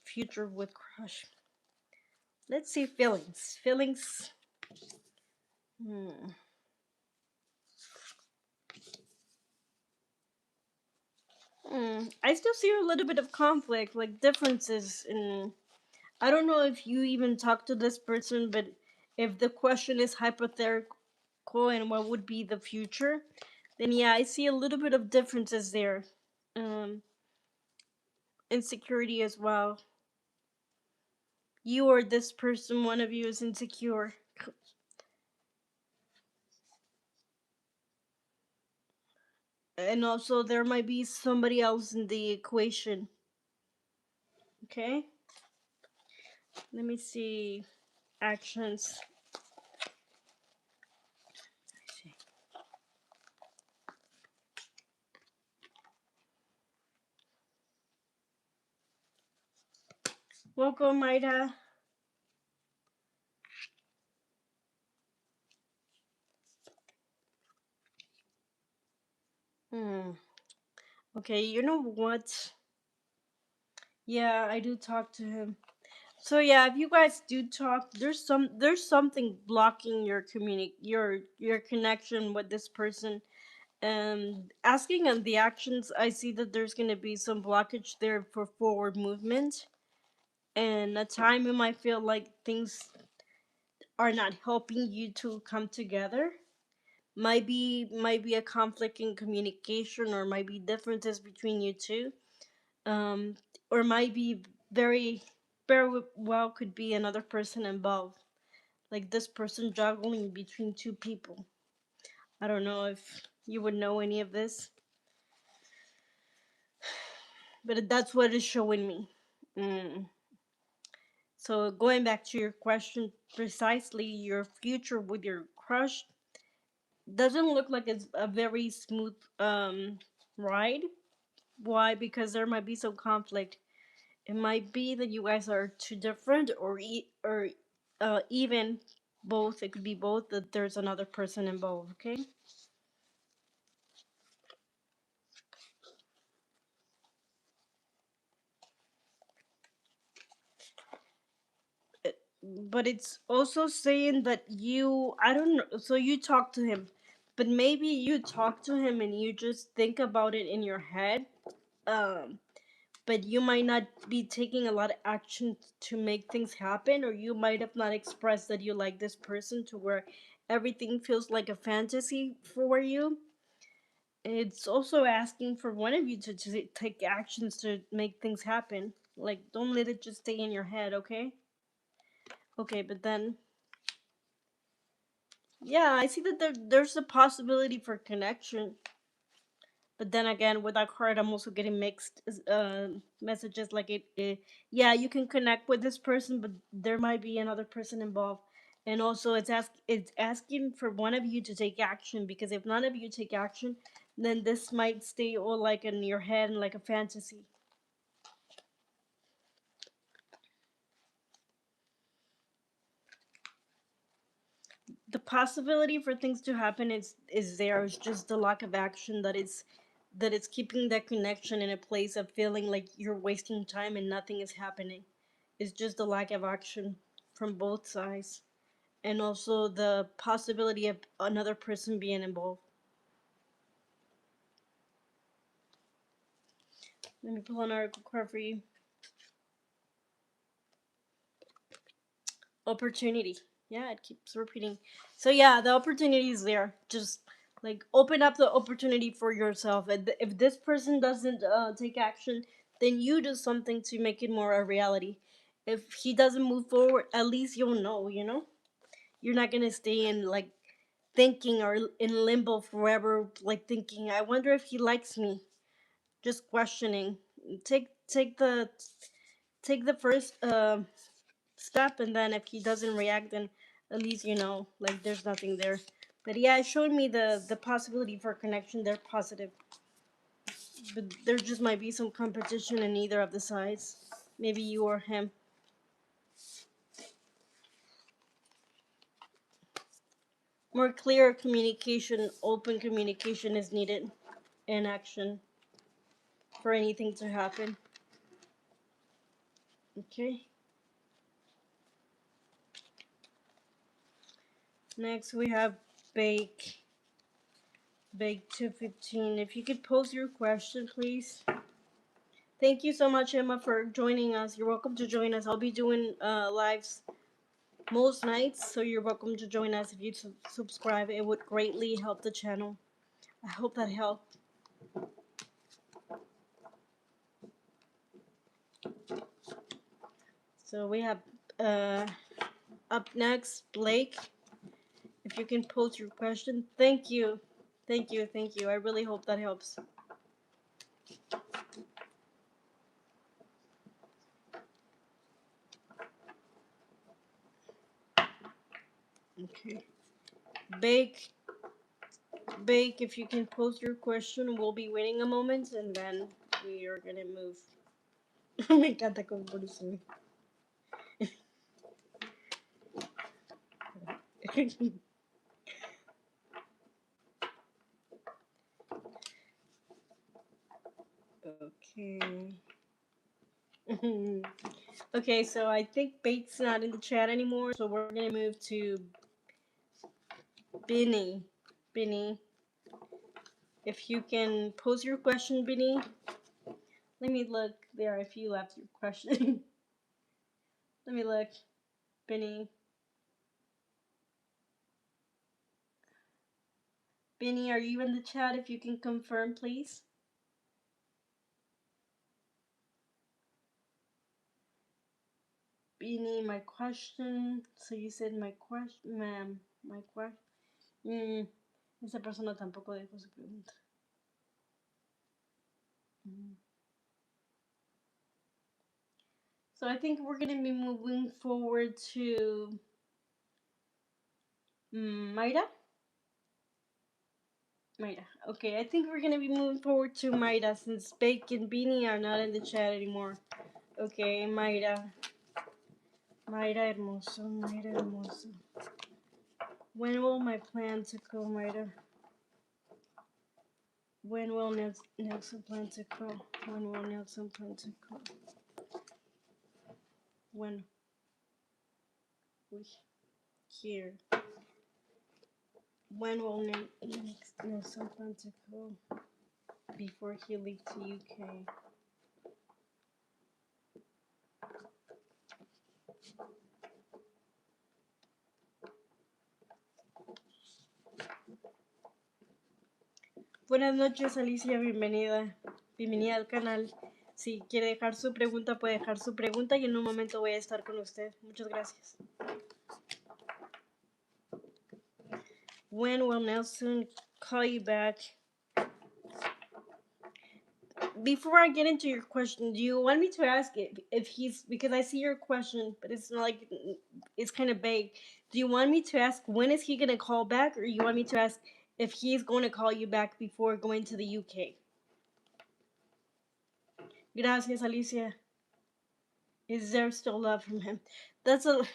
Future with crush. Let's see feelings. Feelings. Hmm. I still see a little bit of conflict, like differences in. I don't know if you even talk to this person, but if the question is hypothetical and what would be the future, then yeah, I see a little bit of differences there. Um, Insecurity as well. You or this person, one of you is insecure. And also, there might be somebody else in the equation. Okay? Let me see. Actions. Welcome, Maida. Hmm. Okay, you know what? Yeah, I do talk to him. So yeah, if you guys do talk, there's something blocking your connection with this person. Asking on the actions, I see that there's gonna be some blockage there for forward movement, and a time you might feel like things are not helping you to come together. Might be a conflict in communication, or might be differences between you two, um, or might be very very well could be another person involved, like this person juggling between two people. I don't know if you would know any of this, but that's what it's showing me. Mm. So going back to your question, precisely your future with your crush doesn't look like it's a very smooth ride. Why? Because there might be some conflict. It might be that you guys are too different, or even both. It could be both, that there's another person involved. Okay. But it's also saying that you, I don't know, so you talk to him, but maybe you talk to him and you just think about it in your head, um but you might not be taking a lot of action to make things happen, or you might have not expressed that you like this person to where everything feels like a fantasy for you. It's also asking for one of you to take actions to make things happen. Like, don't let it just stay in your head. Okay. Okay, but then, yeah, I see that there's a possibility for connection. But then again, with that card, I'm also getting mixed messages. Like yeah, you can connect with this person, but there might be another person involved. And also, it's asking for one of you to take action, because if none of you take action, then this might stay all like in your head and like a fantasy. The possibility for things to happen is there. It's just the lack of action that it's keeping that connection in a place of feeling like you're wasting time and nothing is happening. It's just the lack of action from both sides, and also the possibility of another person being involved. Let me pull an article card for you. Opportunity. Yeah, it keeps repeating. So yeah, the opportunity is there. Just like open up the opportunity for yourself. And if this person doesn't take action, then you do something to make it more a reality. If he doesn't move forward, at least you'll know. You're not gonna stay in like thinking or in limbo forever, like thinking, I wonder if he likes me. Just questioning. Take the first step, and then if he doesn't react, then at least like there's nothing there. But yeah, it showed me the possibility for connection. They're positive, but there just might be some competition in either of the sides, maybe you or him. More clear communication, open communication is needed in action for anything to happen. Okay, next we have bake bake 215. If you could pose your question, please. Thank you so much, Emma, for joining us. You're welcome to join us. I'll be doing lives most nights, so you're welcome to join us. If you subscribe, it would greatly help the channel. I hope that helped. So we have uh, up next, Blake. If you can pose your question. Thank you. Thank you. Thank you. I really hope that helps. Okay. Bake. Bake, if you can pose your question, we'll be waiting a moment and then we are gonna move. Me encanta como por eso. Okay. Okay, so I think Bate's not in the chat anymore, so we're gonna move to Binny. Binny, if you can pose your question, Binny. Let me look there if you left your question. Let me look. Binny. Binny, are you in the chat? If you can confirm, please. Binny, my question. So you said my question, ma'am. My question. Esa persona tampoco dejó su pregunta. So I think we're gonna be moving forward to Mayra. Mayra. Okay, I think we're gonna be moving forward to Mayra since Bake and Beanie are not in the chat anymore. Okay, Mayra. Mayra hermoso, Mayra hermoso. When will my plan to go, Mayra? When will Nelson plan to go? When will Nelson plan to go? When? Here. When will Nelson plan to go? Before he leaves to UK. Buenas noches, Alicia, bienvenida. Bienvenida al canal. Si quiere dejar su pregunta, puede dejar su pregunta y en un momento voy a estar con usted. Muchas gracias. When will Nelson call you back? Before I get into your question, do you want me to ask if he's, because I see your question, but it's not like, it's kind of vague. Do you want me to ask when is he going to call back, or you want me to ask if he's going to call you back before going to the UK? Gracias, Alicia. Is there still love from him? That's a...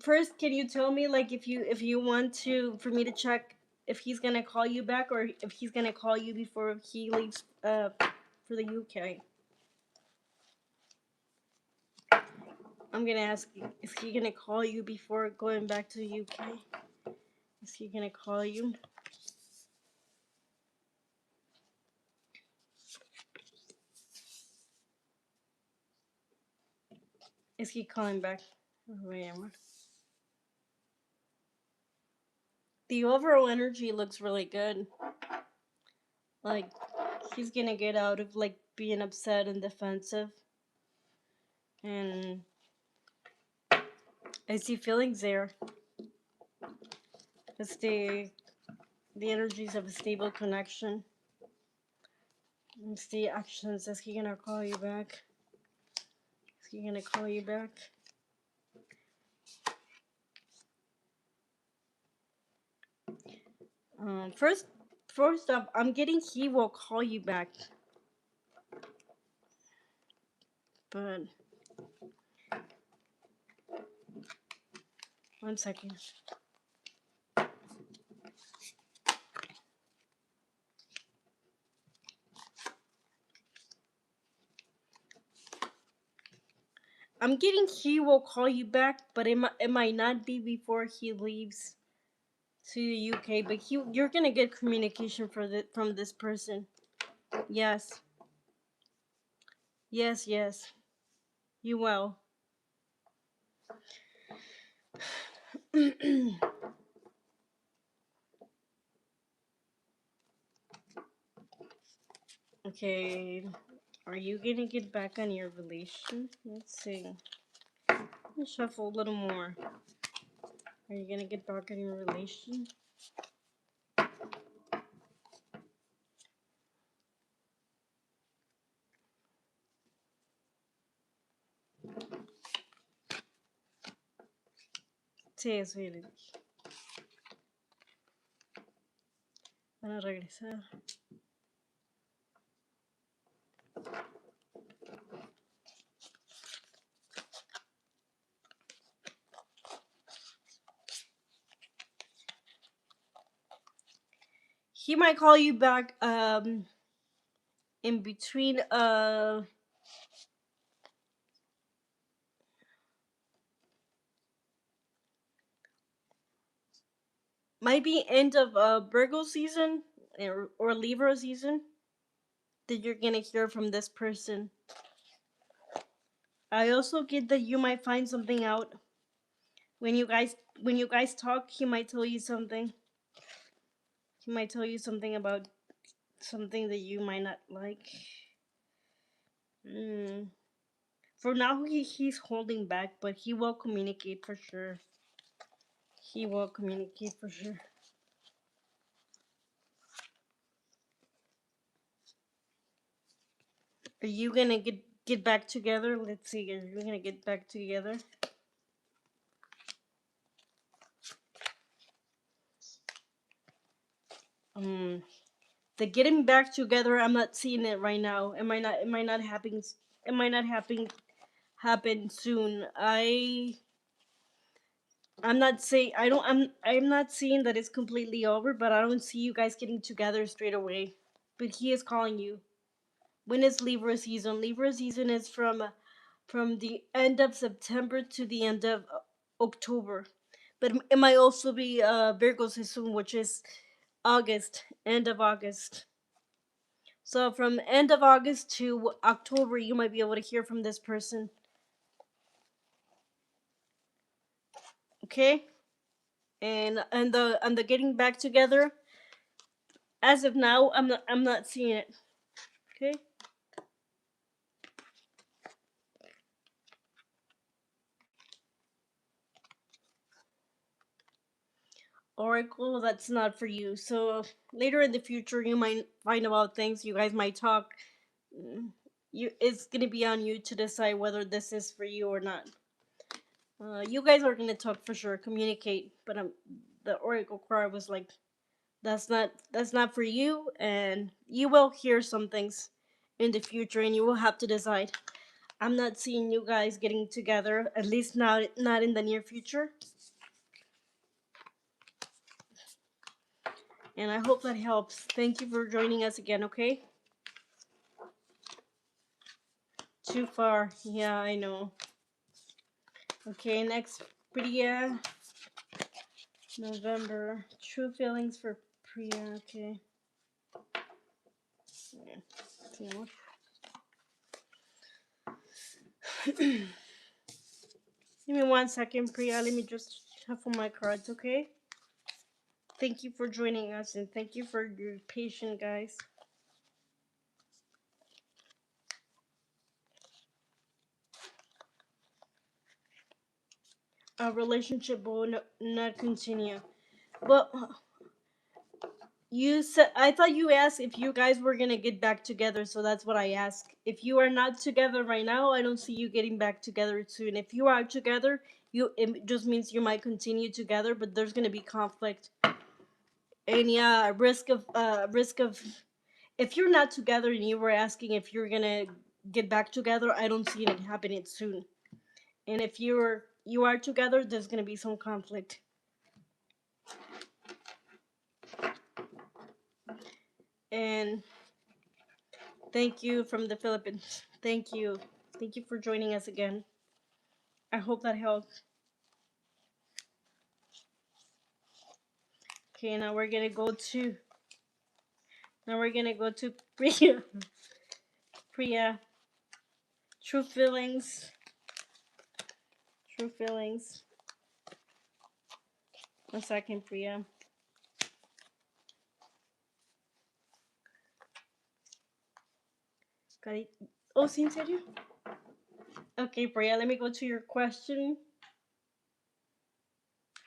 First, can you tell me, like, if you want to, for me to check if he's going to call you back, or if he's going to call you before he leaves for the UK? I'm gonna ask you, is he gonna call you before going back to the UK? Is he gonna call you? Is he calling back? The overall energy looks really good. Like, he's gonna get out of, like, being upset and defensive. And I see feelings there. It's the energies of a stable connection. It's the actions. Is he gonna call you back? Is he gonna call you back? First up, I'm getting he will call you back. But 1 second. I'm getting he will call you back, but it might not be before he leaves to the UK. But you're gonna get communication from this person. Yes. Yes, yes. You will. Okay. Are you gonna get back on your relation? Let's see. Let's shuffle a little more. Are you gonna get back on your relation? Sí, eso ya le dije. Van a regresar. he might call you back in between might be end of Virgo season or Libra season that you're gonna hear from this person. I also get that you might find something out when you guys talk. He might tell you something. He might tell you something about something that you might not like. Mm. For now, he's holding back, but he will communicate for sure. He will communicate for sure. Are you gonna get back together? Let's see. Are you gonna get back together? Um, the getting back together. I'm not seeing it right now. It might not. It might not happen. It might not happen soon. I'm not saying I don't. I'm not saying that it's completely over, but I don't see you guys getting together straight away. But he is calling you. When is Libra season? Libra season is from the end of September to the end of October. But it might also be Virgo season, which is August, end of August. So from end of August to October, you might be able to hear from this person. Okay, and the getting back together. As of now, I'm not seeing it. Okay. Oracle, that's not for you. So later in the future, you might find about things. You guys might talk. It's gonna be on you to decide whether this is for you or not. You guys are gonna talk for sure, communicate. But the Oracle card was like, that's not for you, and you will hear some things in the future, and you will have to decide. I'm not seeing you guys getting together, at least not in the near future. And I hope that helps. Thank you for joining us again. Okay. Too far. Yeah, I know. Okay, next, Priya. November. True feelings for Priya. Okay. Yeah. Give me 1 second, Priya. Let me just shuffle my cards, okay? Thank you for joining us and thank you for your patience, guys. Our relationship will not continue. Well, you said I thought you asked if you guys were gonna get back together, so that's what I asked. If you are not together right now, I don't see you getting back together soon. If you are together, it just means you might continue together, but there's gonna be conflict and yeah, risk of if you're not together and you were asking if you're gonna get back together, I don't see it happening soon. And if you are together, there's gonna be some conflict. And thank you from the Philippines. Thank you. Thank you for joining us again. I hope that helps. Okay, now we're gonna go to Priya. Priya. True feelings. True feelings. 1 second, Priya. Got it. Oh, ¿sí, en serio? Okay, Priya, let me go to your question.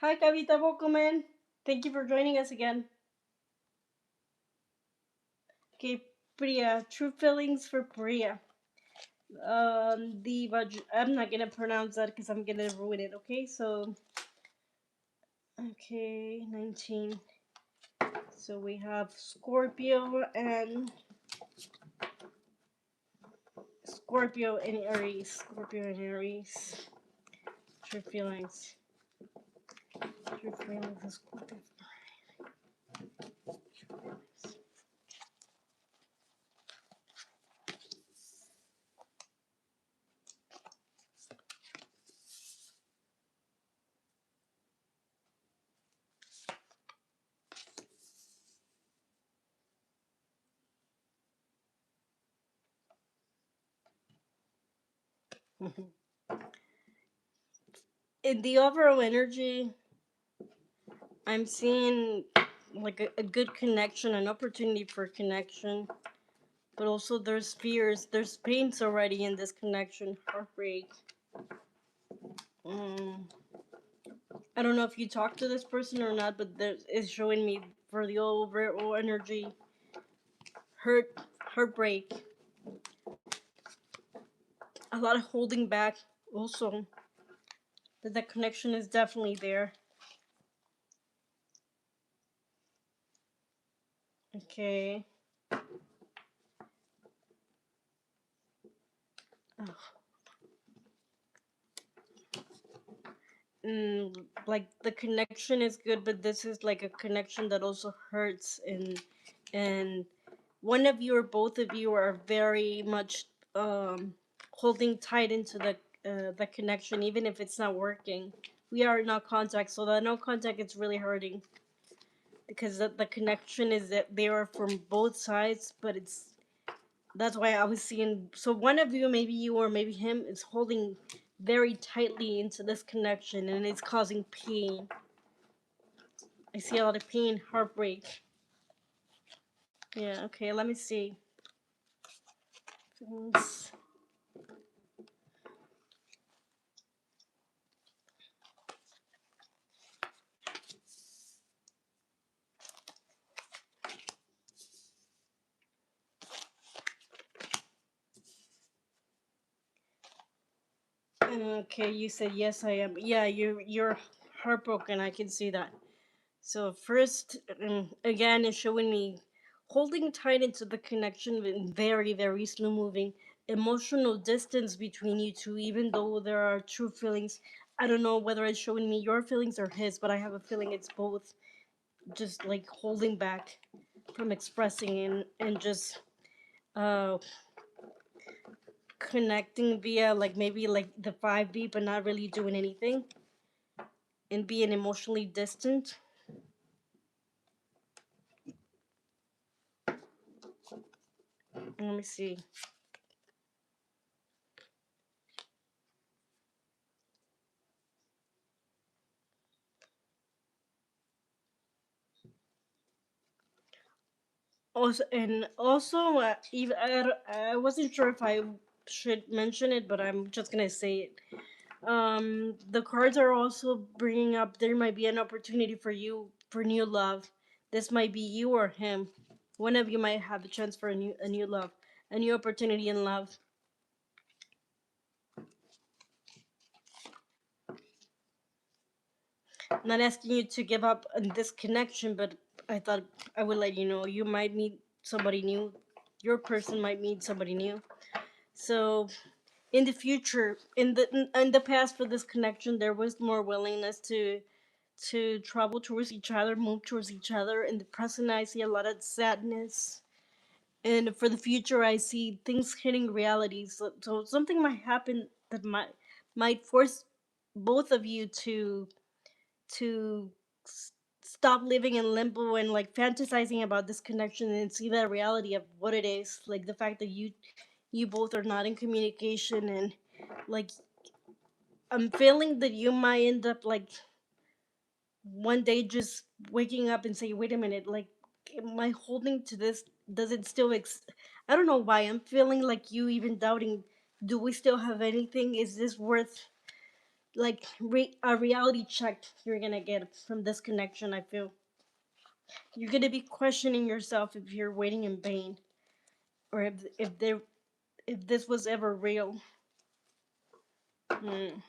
Hi, Kavita Bokuman. Thank you for joining us again. Okay, Priya. True feelings for Priya. I'm not gonna pronounce that because I'm gonna ruin it. Okay, so okay, 19. So we have Scorpio and Aries. Scorpio and Aries. True feelings. True feelings of Scorpio. In the overall energy, I'm seeing like a good connection, an opportunity for connection. But also there's fears, there's pains already in this connection, heartbreak. Um, I don't know if you talked to this person or not, but there is showing me for the overall energy, hurt, heartbreak, a lot of holding back. Also, that connection is definitely there. Okay. Oh. Like the connection is good, but this is like a connection that also hurts, and one of you or both of you are very much holding tight into the connection, even if it's not working. We are no contact, so that no contact is really hurting because the connection is that they are from both sides, but it's that's why I was seeing. So one of you, maybe you or maybe him, is holding very tightly into this connection, and it's causing pain. I see a lot of pain, heartbreak. Yeah. Okay. Let me see. Okay, you said yes, I am. Yeah, you're heartbroken. I can see that. So first, again, is showing me holding tight into the connection and very very slow moving emotional distance between you two, even though there are true feelings. I don't know whether it's showing me your feelings or his, but I have a feeling it's both. Just like holding back from expressing and just uh connecting via like maybe like the 5D, but not really doing anything and being emotionally distant. Let me see. Also, and also, even I wasn't sure if I should mention it, but I'm just gonna say it. The cards are also bringing up there might be an opportunity for you for new love. This might be you or him. One of you might have a chance for a new love, a new opportunity in love. Not asking you to give up on this connection, but I thought I would let you know you might meet somebody new. Your person might meet somebody new. So in the future, in the past, for this connection, there was more willingness to travel towards each other, move towards each other. In the present, I see a lot of sadness, and for the future, I see things hitting reality. So something might happen that might force both of you to stop living in limbo and like fantasizing about this connection and see the reality of what it is, like the fact that you both are not in communication, and like I'm feeling that you might end up like one day just waking up and say, wait a minute, like am I holding to this? Does it still I don't know why I'm feeling like you even doubting, do we still have anything? Is this worth like a reality check you're gonna get from this connection? I feel you're gonna be questioning yourself if you're waiting in vain, or if this was ever real. Hmm.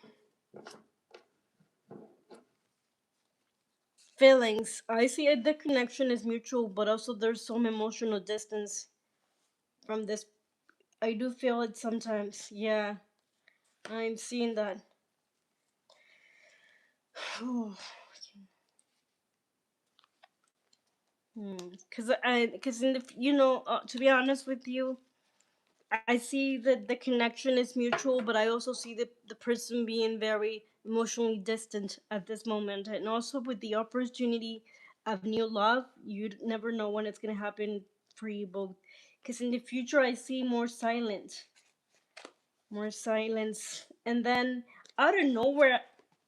Feelings. I see it, the connection is mutual, but also there's some emotional distance from this. I do feel it sometimes. Yeah, I'm seeing that. Cause in the you know to be honest with you, I see that the connection is mutual, but I also see the person being very emotionally distant at this moment, and also with the opportunity of new love, you never know when it's gonna happen for you both. Cause in the future, I see more silence, and then out of nowhere,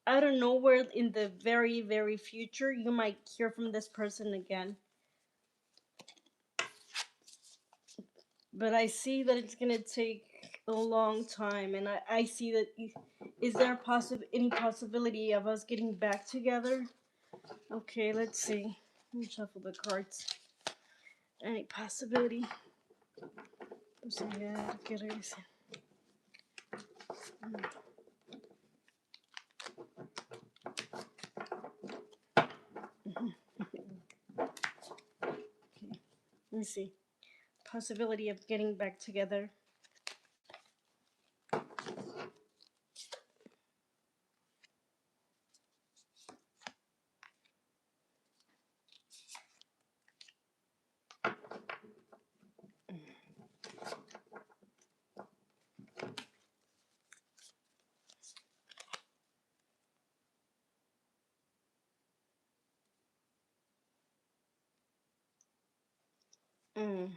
out of nowhere, in the very future, you might hear from this person again. But I see that it's gonna take a long time, and I see that. Is there any possibility of us getting back together? Okay, let's see. Let me shuffle the cards. Any possibility? Vamos a ver qué regrese. Okay, let me see. Possibility of getting back together. Mm.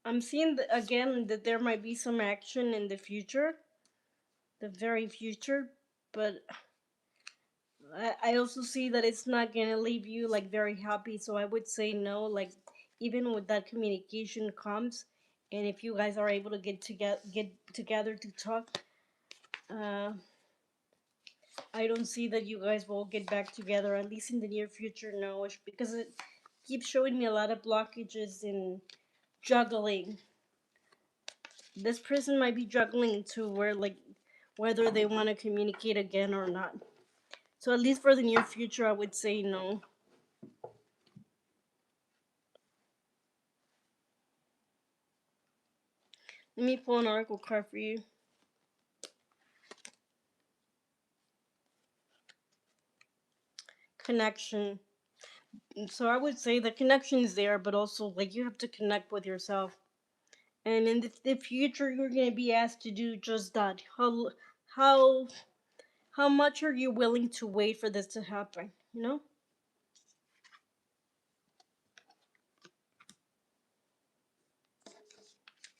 I'm seeing again that there might be some action in the future, the very future, but I also see that it's not gonna leave you like very happy. So I would say no. Like even with that communication comes, and if you guys are able to get together to talk, uh, I don't see that you guys will get back together at least in the near future. No, because it keeps showing me a lot of blockages in juggling. This person might be juggling to where like whether they want to communicate again or not. So at least for the near future, I would say no. Let me pull an oracle card for you. Connection. So I would say the connection is there, but also like you have to connect with yourself. And in the future, you're gonna be asked to do just that. How how much are you willing to wait for this to happen? You know.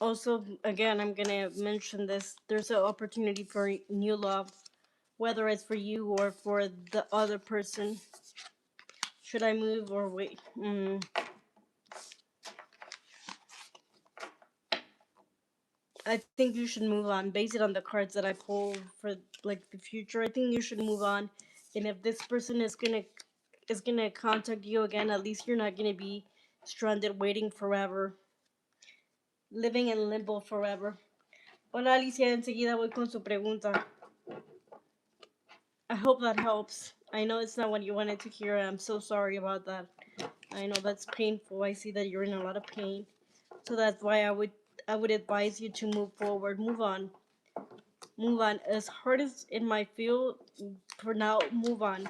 Also, again, I'm gonna mention this. There's an opportunity for new love, whether it's for you or for the other person. Should I move or wait? I think you should move on. Based it on the cards that I pulled for like the future, I think you should move on. And if this person is gonna contact you again, at least you're not gonna be stranded waiting forever, living in limbo forever. Hola Alicia, enseguida voy con su pregunta. I hope that helps. I know it's not what you wanted to hear. I'm so sorry about that. I know that's painful. I see that you're in a lot of pain. So that's why I would advise you to move forward. Move on. As hard as it might feel for now, move on.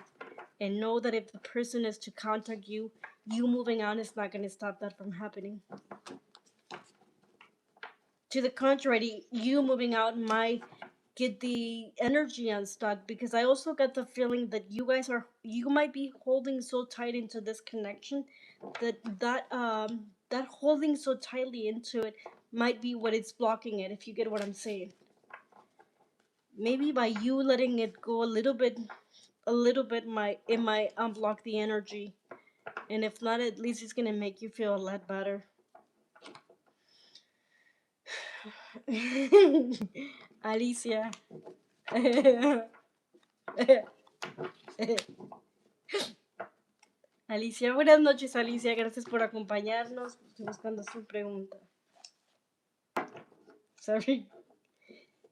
And know that if the person is to contact you, you moving on is not going to stop that from happening. To the contrary, you moving out might get the energy unstuck, because I also get the feeling that you might be holding so tight into this connection that holding so tightly into it might be what it's blocking it, if you get what I'm saying. Maybe by you letting it go a little bit might unblock the energy, and if not, at least it's gonna make you feel a lot better. Alicia. Alicia, buenas noches, Alicia. Gracias por acompañarnos. Estoy buscando su pregunta. Sorry.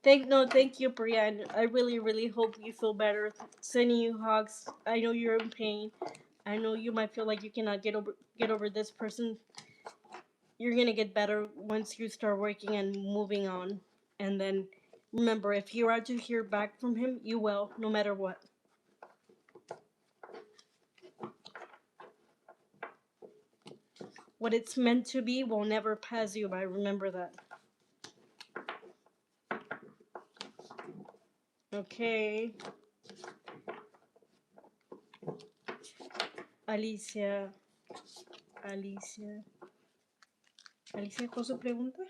Thank you, Brian. I really hope you feel better. Sending you hugs. I know you're in pain. I know you might feel like you cannot get over this person. You're gonna get better once you start working and moving on. And then remember, if you are to hear back from him, you will, no matter what. What it's meant to be will never pass you by. Remember that. Okay. Alicia. Alicia. Alicia, ¿cuál es su pregunta?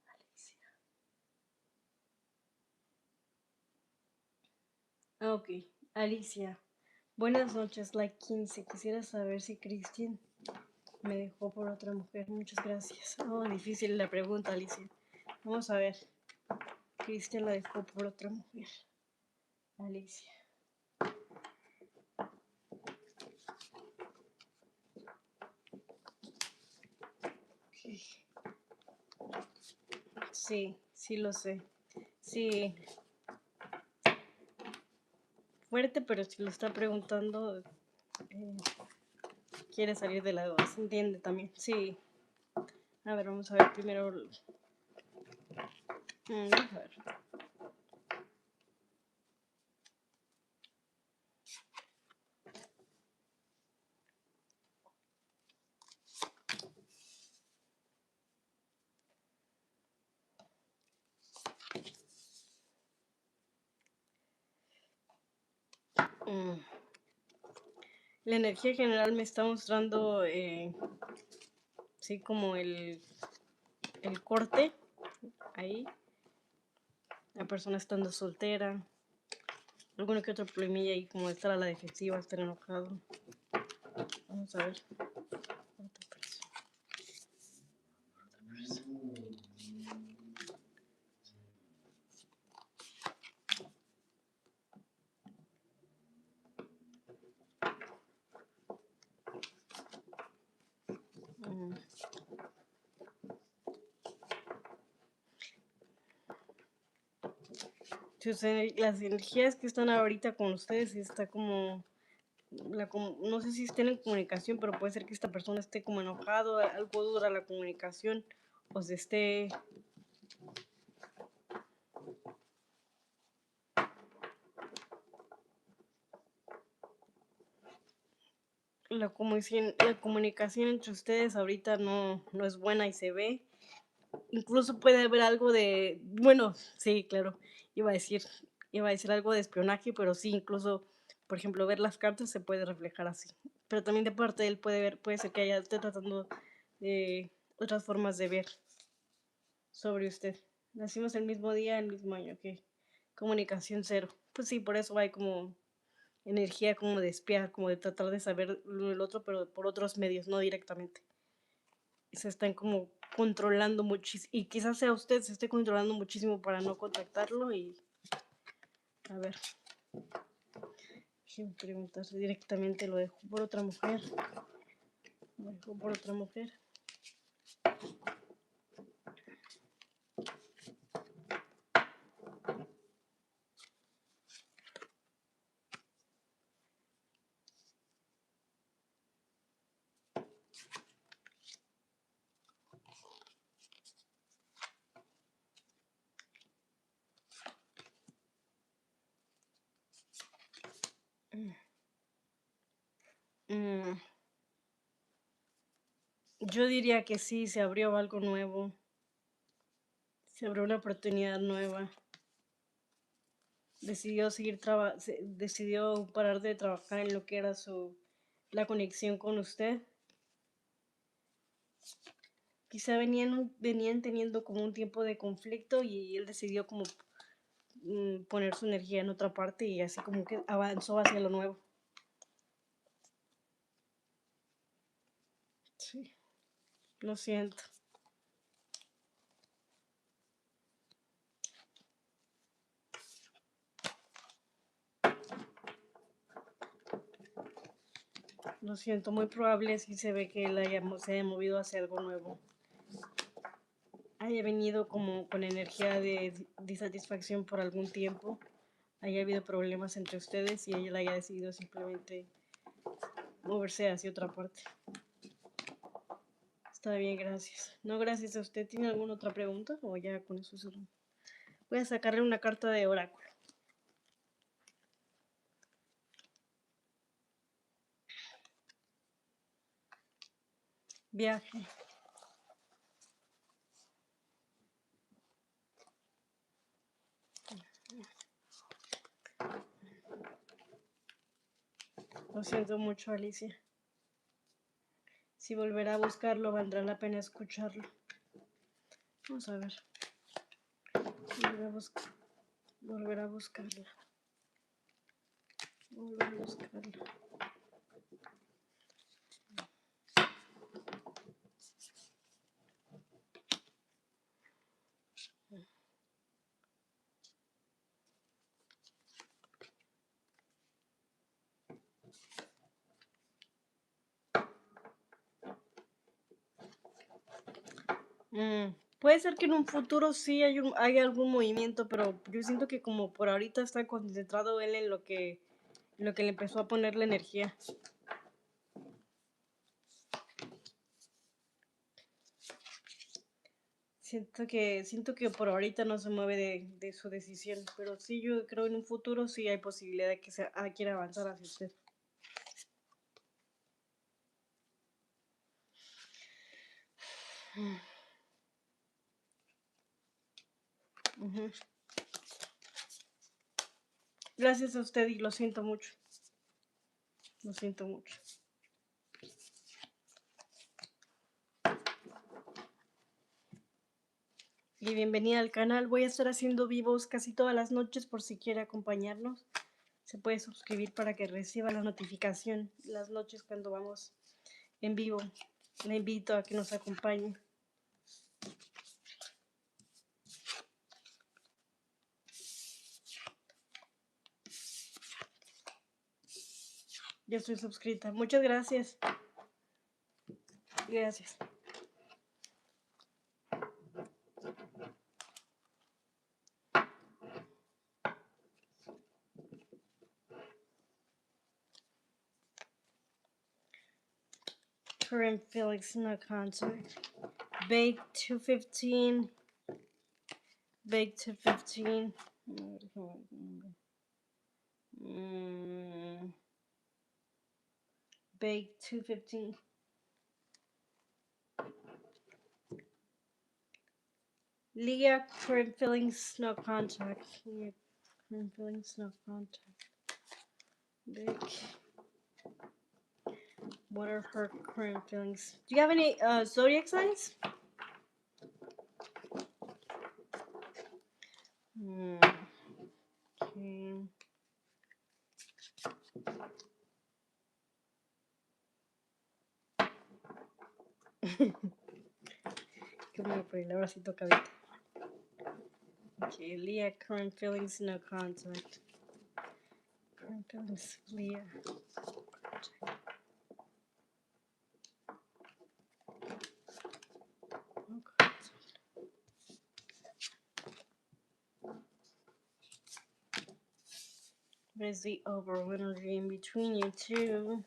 Alicia. Ok. Alicia. Buenas noches, like 15. Quisiera saber si Christian me dejó por otra mujer. Muchas gracias. Oh, difícil la pregunta, Alicia. Vamos a ver. Christian la dejó por otra mujer. Alicia. Okay. Sí, sí lo sé. Sí. Fuerte, pero si lo está preguntando, quiere salir de la duda. Se entiende también. Sí. A ver, vamos a ver primero. Vamos a ver. La energía general me está mostrando, sí, como el corte ahí. La persona estando soltera. Alguno que otro problemilla ahí, como estar a la defensiva, estar enojado. Vamos a ver. Otra persona. Las energías que están ahorita con ustedes está como no sé si estén en comunicación, pero puede ser que esta persona esté como enojado, algo dura la comunicación, o se esté la comunicación entre ustedes ahorita no es buena y se ve. Incluso puede haber algo de, bueno, sí, claro, iba a decir algo de espionaje, pero sí, incluso, por ejemplo, ver las cartas se puede reflejar así. Pero también de parte de él puede ser que esté tratando de otras formas de ver sobre usted. Nacimos el mismo día, el mismo año, que comunicación cero. Pues sí, por eso hay como energía como de espiar, como de tratar de saber lo del otro, pero por otros medios, no directamente. Se están como controlando muchísimo, y quizás sea usted se esté controlando muchísimo para no contactarlo. Y a ver, déjeme preguntarse directamente, lo dejó por otra mujer. Lo dejó por otra mujer. Yo diría que sí, se abrió algo nuevo. Se abrió una oportunidad nueva. Decidió parar de trabajar en lo que era la conexión con usted. Quizá venían teniendo como un tiempo de conflicto y él decidió como poner su energía en otra parte, y así como que avanzó hacia lo nuevo. Sí, lo siento. Lo siento, muy probable si se ve que él se haya movido hacia algo nuevo. Haya venido como con energía de disatisfacción por algún tiempo. Haya habido problemas entre ustedes y ella haya decidido simplemente moverse hacia otra parte. Está bien, gracias. No, gracias a usted. ¿Tiene alguna otra pregunta o ya con eso solo? Voy a sacarle una carta de oráculo. viaje. Lo siento mucho, Alicia. Si volverá a buscarlo, valdrá la pena escucharlo. Vamos a ver. Volver a buscarla. Volver a buscarla. Puede ser que en un futuro sí hay algún movimiento, pero yo siento que como por ahorita está concentrado él en lo que le empezó a poner la energía. Siento que por ahorita no se mueve de su decisión, pero sí yo creo en un futuro sí hay posibilidad de que quiera avanzar hacia usted. Ujú. Gracias a usted y lo siento mucho. Lo siento mucho. Y bienvenida al canal. Voy a estar haciendo vivos casi todas las noches por si quiere acompañarnos. Se puede suscribir para que reciba la notificación las noches cuando vamos en vivo. Le invito a que nos acompañe. Yo estoy suscrita. Muchas gracias. Gracias. Current feelings, no contact. Bake 215. Bake 215. Bake 215. Leah, current feelings, no contact. Leah, current feelings, no contact. Bake. What are her current feelings? Do you have any zodiac signs? Okay. Como por el abracito cabita. Okay, Leah, current feelings, no contact. Current feelings, Leah. No contact. What is the overall energy in between you two?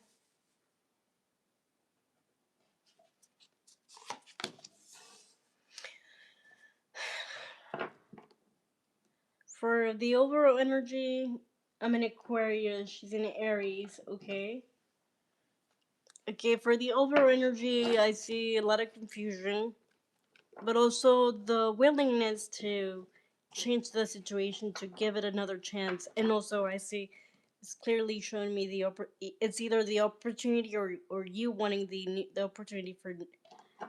For the overall energy, I'm in Aquarius, she's in Aries, okay? Okay, for the overall energy, I see a lot of confusion, but also the willingness to change the situation, to give it another chance. And also, I see it's clearly showing me it's either the opportunity or you wanting the opportunity for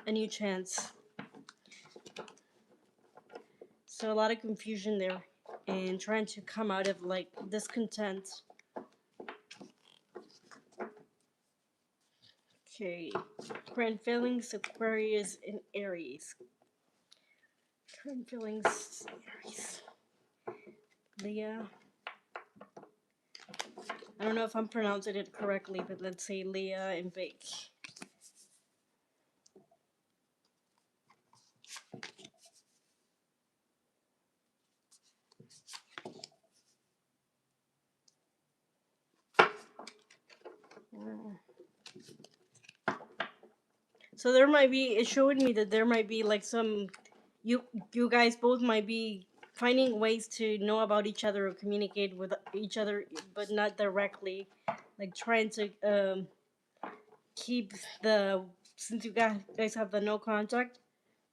a new chance. So a lot of confusion there, and trying to come out of like discontent. Okay, current feelings, Aquarius and Aries. Current feelings, Aries. Leah. I don't know if I'm pronouncing it correctly, but let's say Leah and Bake. So there might be, it's showing me that there might be like some, you guys both might be finding ways to know about each other or communicate with each other, but not directly. Like trying to keep the since you guys have the no contact,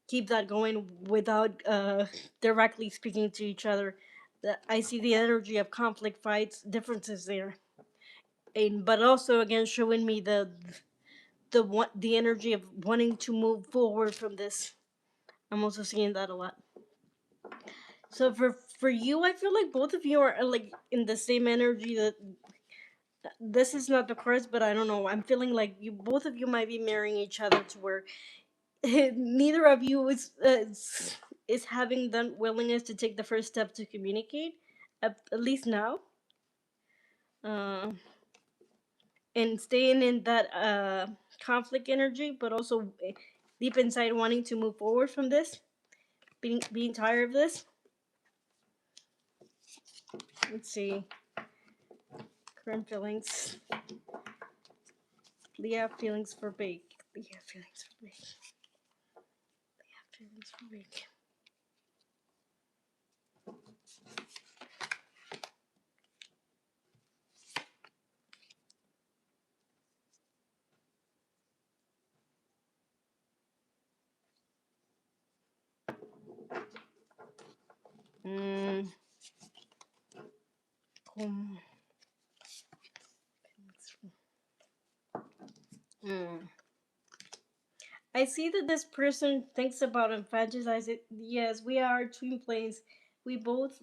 keep that going without directly speaking to each other. I see the energy of conflict, fights, differences there, and but also again showing me the energy of wanting to move forward from this. I'm also seeing that a lot. So for you, I feel like both of you are like in the same energy. That this is not the cards, but I don't know. I'm feeling like you both of you might be marrying each other to where neither of you is having the willingness to take the first step to communicate. At least now, uh, and staying in that conflict energy, but also deep inside wanting to move forward from this, being tired of this. Let's see. Current feelings. Leah feelings for bake. Leah feelings for bake. Leah feelings for bake. Mm. Mm. I see that this person thinks about and fantasizes. Yes, we are twin flames. We both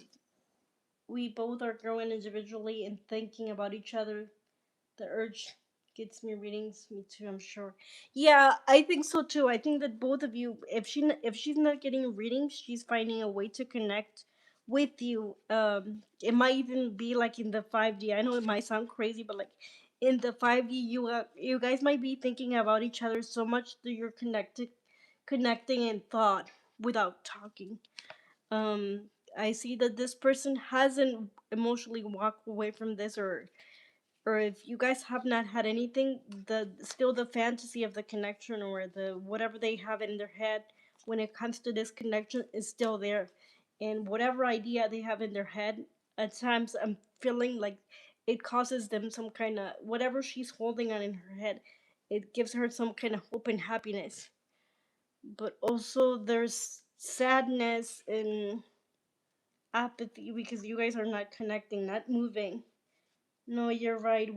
we both are growing individually and thinking about each other. The urge gets me readings. Me too, I'm sure. Yeah, I think so too. I think that both of you, if she's not getting readings, she's finding a way to connect with you. It might even be like in the 5D. I know it might sound crazy, but like in the 5D, you guys might be thinking about each other so much that you're connecting in thought without talking. Um, I see that this person hasn't emotionally walked away from this, or if you guys have not had anything, the still the fantasy of the connection or the whatever they have in their head when it comes to this connection is still there, and whatever idea they have in their head, at times I'm feeling like it causes them some kind of whatever she's holding on in her head, it gives her some kind of hope and happiness, but also there's sadness and apathy because you guys are not connecting, not moving. No, you're right.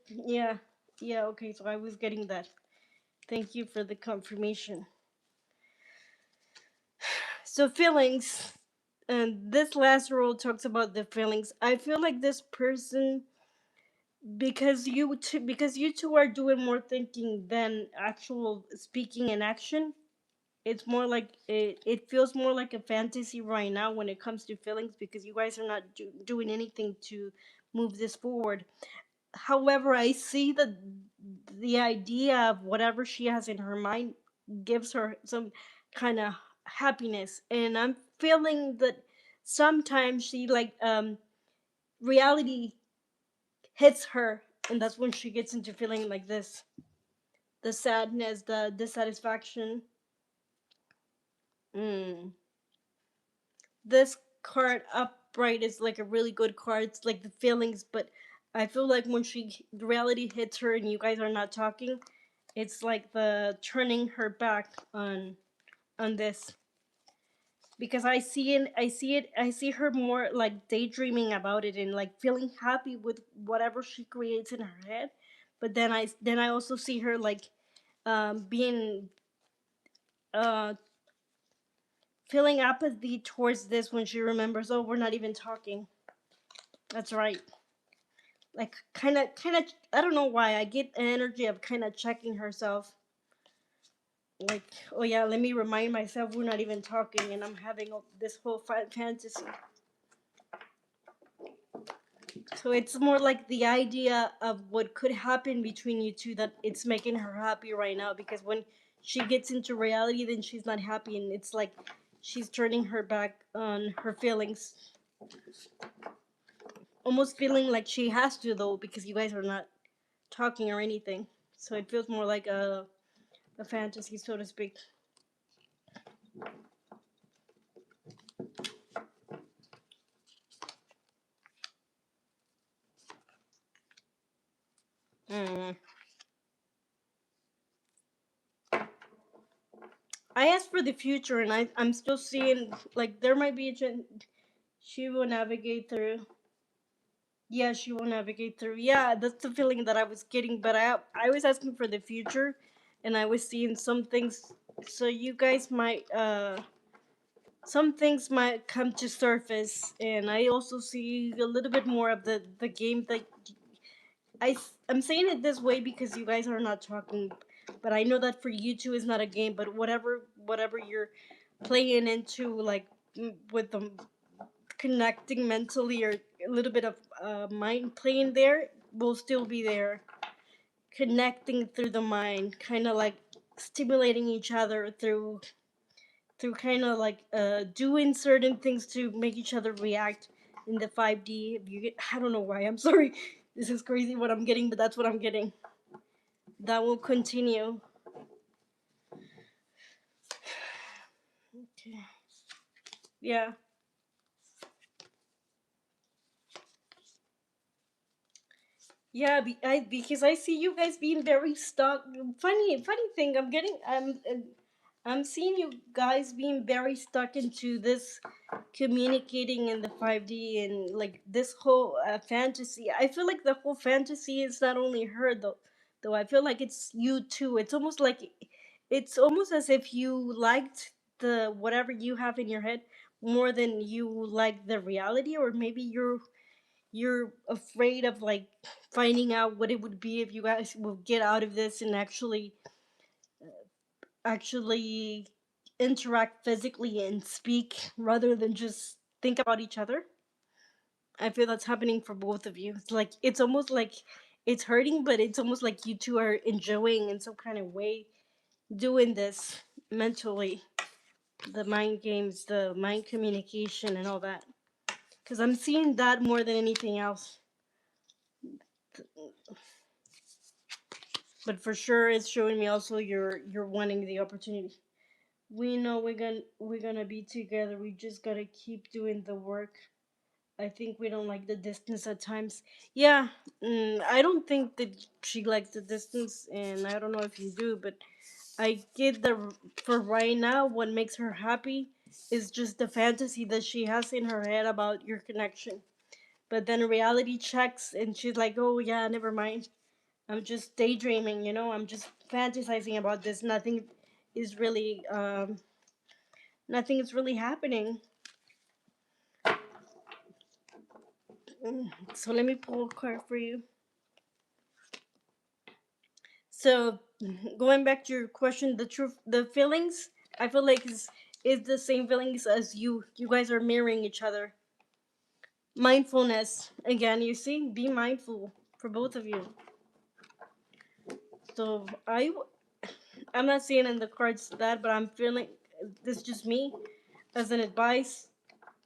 Yeah, yeah. Okay, so I was getting that. Thank you for the confirmation. So feelings, and this last rule talks about the feelings. I feel like this person, because you two are doing more thinking than actual speaking and action. It's more like it feels more like a fantasy right now when it comes to feelings because you guys are not doing anything to move this forward. However, I see that the idea of whatever she has in her mind gives her some kind of happiness, and I'm feeling that sometimes she like reality hits her, and that's when she gets into feeling like this, the sadness, the dissatisfaction. Mm. This card upright is like a really good card. It's like the feelings, but I feel like when she reality hits her and you guys are not talking, it's like the turning her back on this because I see her more like daydreaming about it and like feeling happy with whatever she creates in her head, but then I also see her like being uh feeling apathy towards this when she remembers, oh, we're not even talking. That's right. Like kind of I don't know why I get an energy of kind of checking herself, like, oh yeah, let me remind myself we're not even talking and I'm having this whole fantasy. So it's more like the idea of what could happen between you two that it's making her happy right now, because when she gets into reality then she's not happy and it's like she's turning her back on her feelings, almost feeling like she has to though because you guys are not talking or anything. So it feels more like a fantasy, so to speak. Mm. I asked for the future, and I'm still seeing like there might be a she will navigate through. Yeah, she will navigate through. Yeah, that's the feeling that I was getting. But I was asking for the future, and I was seeing some things. So you guys might some things might come to surface, and I also see a little bit more of the game that I'm saying it this way because you guys are not talking, but I know that for you two is not a game, but whatever you're playing into, like with the connecting mentally or a little bit of mind playing there, will still be there, connecting through the mind, kind of like stimulating each other through kind of like doing certain things to make each other react in the 5D. If you get, I don't know why. I'm sorry. This is crazy what I'm getting, but that's what I'm getting. That will continue. Okay. Yeah. Yeah, because I see you guys being very stuck. Funny thing. I'm seeing you guys being very stuck into this communicating in the 5D and like this whole fantasy. I feel like the whole fantasy is not only her though. Though I feel like it's you too. It's almost as if you liked the whatever you have in your head more than you like the reality, or maybe you're afraid of like finding out what it would be if you guys will get out of this and actually interact physically and speak rather than just think about each other. I feel that's happening for both of you. It's almost like it's hurting, but it's almost like you two are enjoying in some kind of way doing this mentally. The mind games, the mind communication, and all that. Because I'm seeing that more than anything else. But for sure, it's showing me also you're wanting the opportunity. We know we're gonna be together. We just gotta keep doing the work. I think we don't like the distance at times. Yeah, I don't think that she likes the distance, and I don't know if you do, but I get the for right now. What makes her happy is just the fantasy that she has in her head about your connection. But then reality checks, and she's like, "Oh yeah, never mind. I'm just daydreaming. I'm just fantasizing about this. Is really um, nothing is really happening." So let me pull a card for you. So, going back to your question, the feelings, I feel like is the same feelings as you. You guys are mirroring each other. Mindfulness again. You see, be mindful for both of you. So I'm not seeing in the cards that, but I'm feeling this is just me as an advice.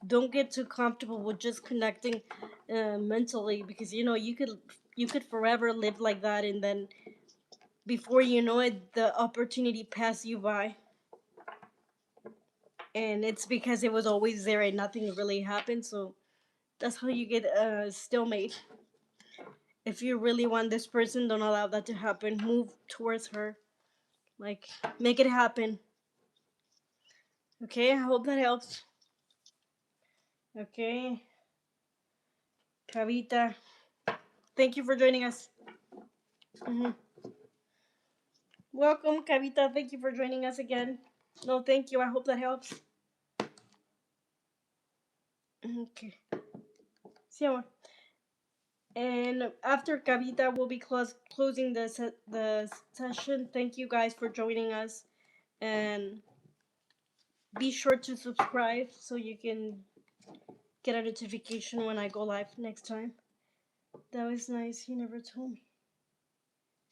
Don't get too comfortable with just connecting mentally, because you could forever live like that, and then before you know it, the opportunity pass you by, and it's because it was always there and nothing really happened. So that's how you get stalemate. If you really want this person, don't allow that to happen. Move towards her, like make it happen. Okay, I hope that helps. Okay, Kavita, thank you for joining us. Hmm. Welcome, Kavita. Thank you for joining us again. No, thank you. I hope that helps. Okay. Sí, amor. And after Kavita, we'll be closing the session. Thank you guys for joining us. And be sure to subscribe so you can get a notification when I go live next time. That was nice. You never told me.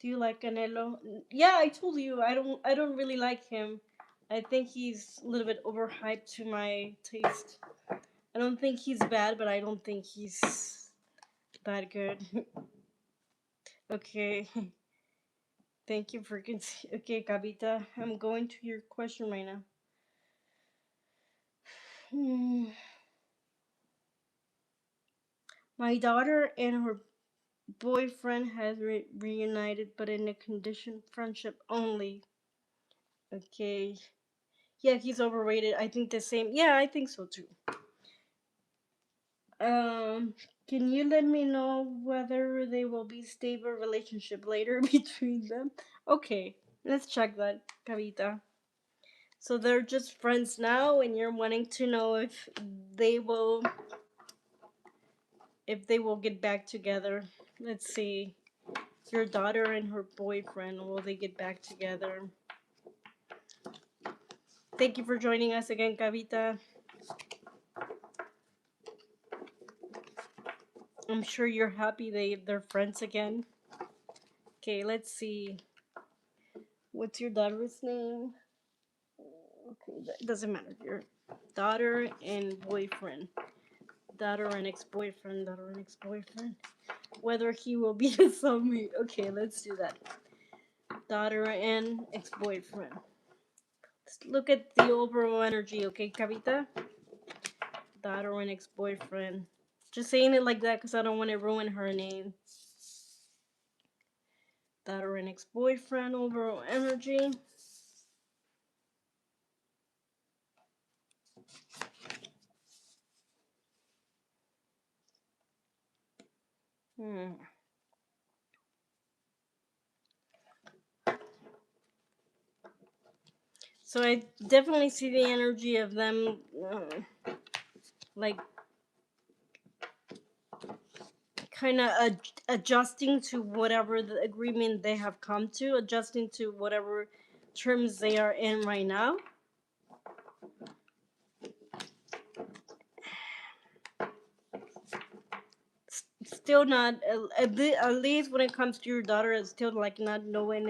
Do you like Canelo? Yeah, I told you. I don't really like him. I think he's a little bit overhyped to my taste. I don't think he's bad, but I don't think he's that good. Okay. Thank you for okay, Gabita. I'm going to your question right now. Hmm. My daughter and her boyfriend has reunited, but in a condition friendship only. Okay. Yeah, he's overrated. I think the same. Yeah, I think so too. Um, can you let me know whether they will be stable relationship later between them? Okay, let's check that, Kavita. So they're just friends now, and you're wanting to know they will if they will get back together. Let's see. Your daughter and her boyfriend, will they get back together? Thank you for joining us again, Kavita. I'm sure you're happy they're friends again. Okay, let's see. What's your daughter's name? Okay, that doesn't matter. Your daughter and boyfriend. Daughter and ex-boyfriend. Daughter and ex-boyfriend. Whether he will be a soulmate. Okay, let's do that. Daughter and ex-boyfriend. Let's look at the overall energy, okay, Kavita? Daughter and ex-boyfriend. Just saying it like that because I don't want to ruin her name. Daughter and ex-boyfriend, overall energy. Hmm. So I definitely see the energy of them, like kind of adjusting to whatever the agreement they have come to, adjusting to whatever terms they are in right now. Still not at least when it comes to your daughter, it's still like not knowing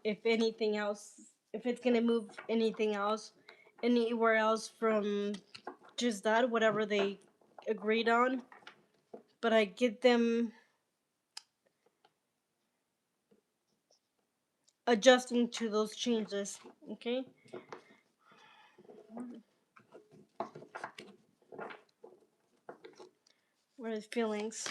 if anything else, if it's gonna move anything else anywhere else from just that whatever they agreed on. But I get them adjusting to those changes. Okay. What are the feelings?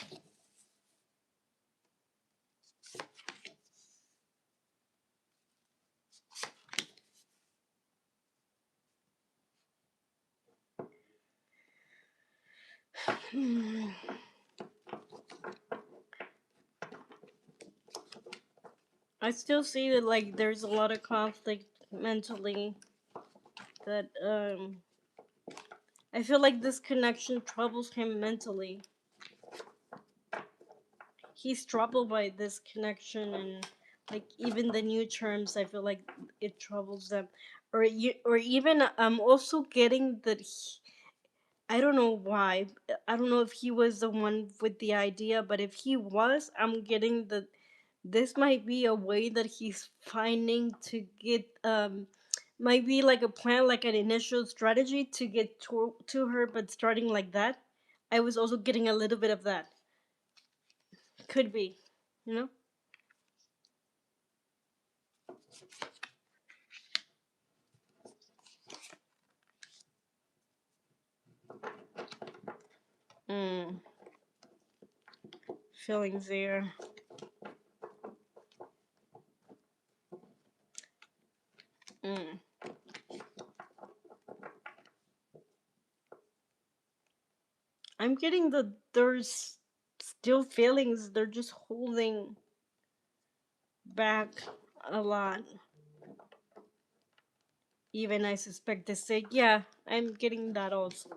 I still see that like there's a lot of conflict mentally that I feel like this connection troubles him mentally. He's troubled by this connection and like even the new terms I feel like it troubles them. Or even I'm also getting that I don't know why. I don't know if he was the one with the idea, but if he was, I'm getting that this might be a way that he's finding to get might be like a plan, like an initial strategy to get to her, but starting like that. I was also getting a little bit of that. Could be, you know. Mm, feelings there. Mm. I'm getting that there's still feelings. They're just holding back a lot. Even I suspect to say, yeah, I'm getting that also.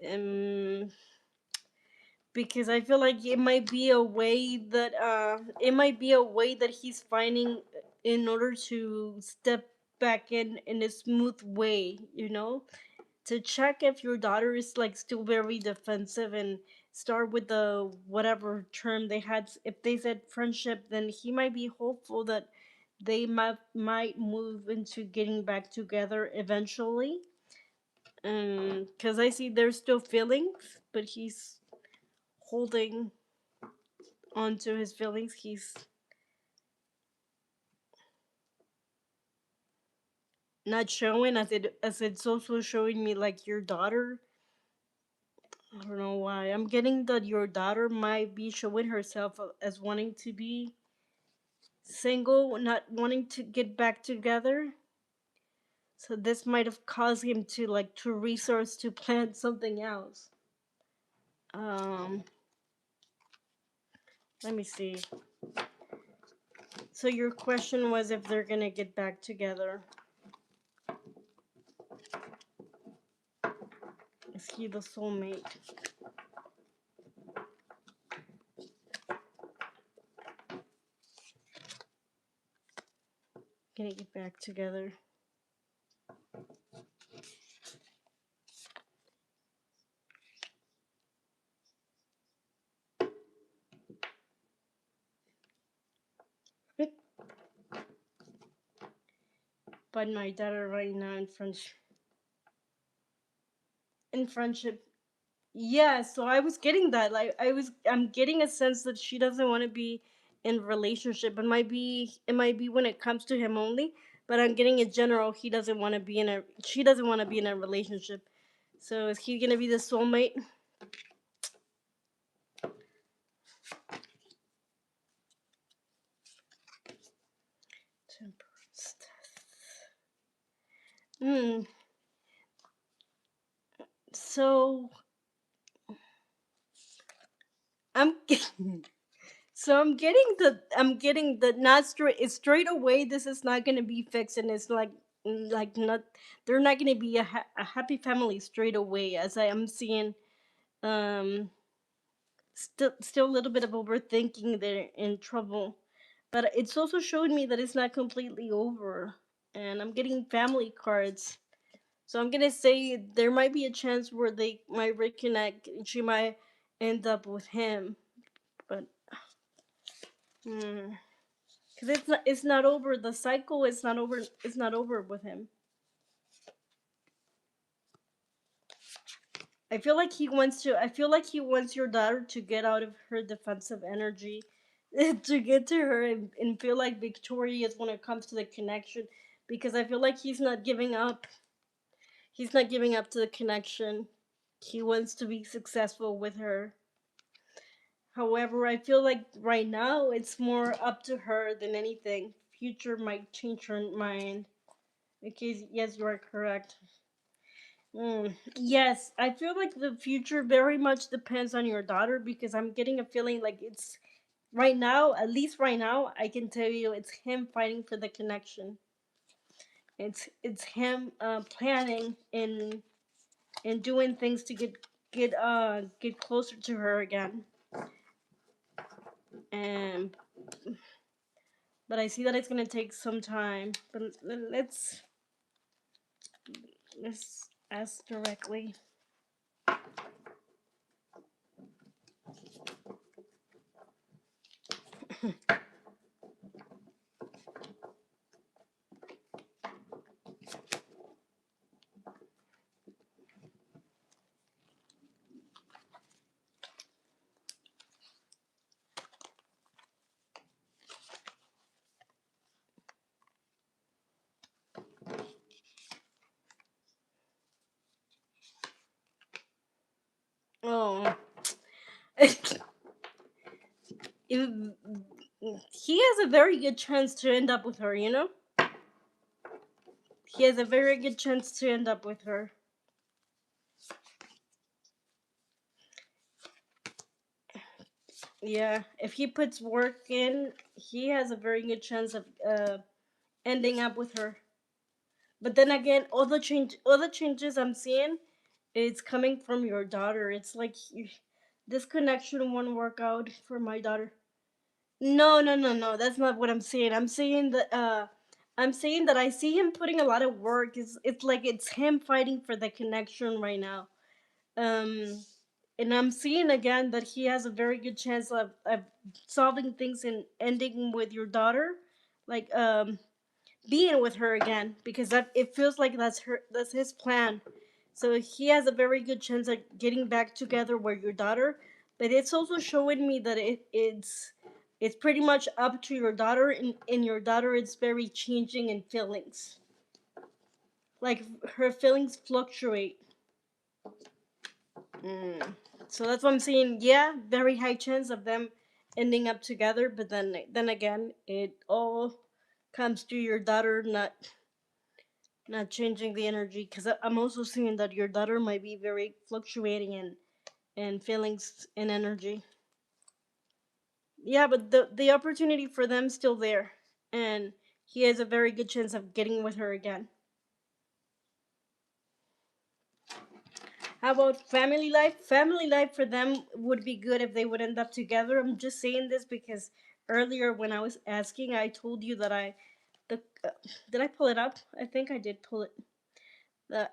Um, because I feel like it might be a way that he's finding in order to step back in a smooth way, you know, to check if your daughter is like still very defensive and start with the whatever term they had. If they said friendship, then he might be hopeful that they might move into getting back together eventually. Because I see there's still feelings, but he's holding onto his feelings. He's not showing as it's also showing me like your daughter. I don't know why. I'm getting that your daughter might be showing herself as wanting to be single, not wanting to get back together. So this might have caused him to like to resource to plan something else. Um, Let me see. So your question was if they're gonna get back together. Is he the soulmate? Gonna get back together? But my daughter right now in friendship. Yeah, so I was getting that. Like I'm getting a sense that she doesn't want to be in relationship. It might be when it comes to him only, but I'm getting in general he doesn't want to be in a she doesn't want to be in a relationship. So is he gonna be the soulmate? Temperance. Hmm. So I'm so I'm getting the not straight away. This is not gonna be fixed, and it's like not they're not gonna be a happy family straight away. As I am seeing, um, still a little bit of overthinking. They're in trouble, but it's also showing me that it's not completely over. And I'm getting family cards, so I'm gonna say there might be a chance where they might reconnect. And she might end up with him, but. Hmm. Because it's not over. The cycle is not over. It's not over with him. I feel like he wants your daughter to get out of her defensive energy, to get to her and feel like victorious when it comes to the connection. Because I feel like he's not giving up. He's not giving up to the connection. He wants to be successful with her. However, I feel like right now it's more up to her than anything. Future might change her mind. Okay, yes, you are correct. Yes, I feel like the future very much depends on your daughter because I'm getting a feeling like it's right now, at least right now, I can tell you it's him fighting for the connection. It's him planning and doing things to get closer to her again. And but I see that it's gonna take some time. But let's ask directly. Oh, it, he has a very good chance to end up with her. He has a very good chance to end up with her. Yeah, if he puts work in, he has a very good chance of ending up with her. But then again, all the changes I'm seeing, it's coming from your daughter. It's like this connection won't work out for my daughter. No, no, no, no. That's not what I'm saying. I'm saying that I see him putting a lot of work. It's like it's him fighting for the connection right now. Um, and I'm seeing again that he has a very good chance of solving things and ending with your daughter, like being with her again because that it feels like that's his plan. So he has a very good chance of getting back together with your daughter, but it's also showing me that it's pretty much up to your daughter, and your daughter is very changing in feelings. Like her feelings fluctuate. Mm. So that's what I'm saying. Yeah, very high chance of them ending up together, but then again, it all comes to your daughter not not changing the energy, because I'm also seeing that your daughter might be very fluctuating in feelings and energy. Yeah, but the opportunity for them still there, and he has a very good chance of getting with her again. How about family life? Family life for them would be good if they would end up together. I'm just saying this because earlier when I was asking, I told you that the did I pull it up? I think I did pull it.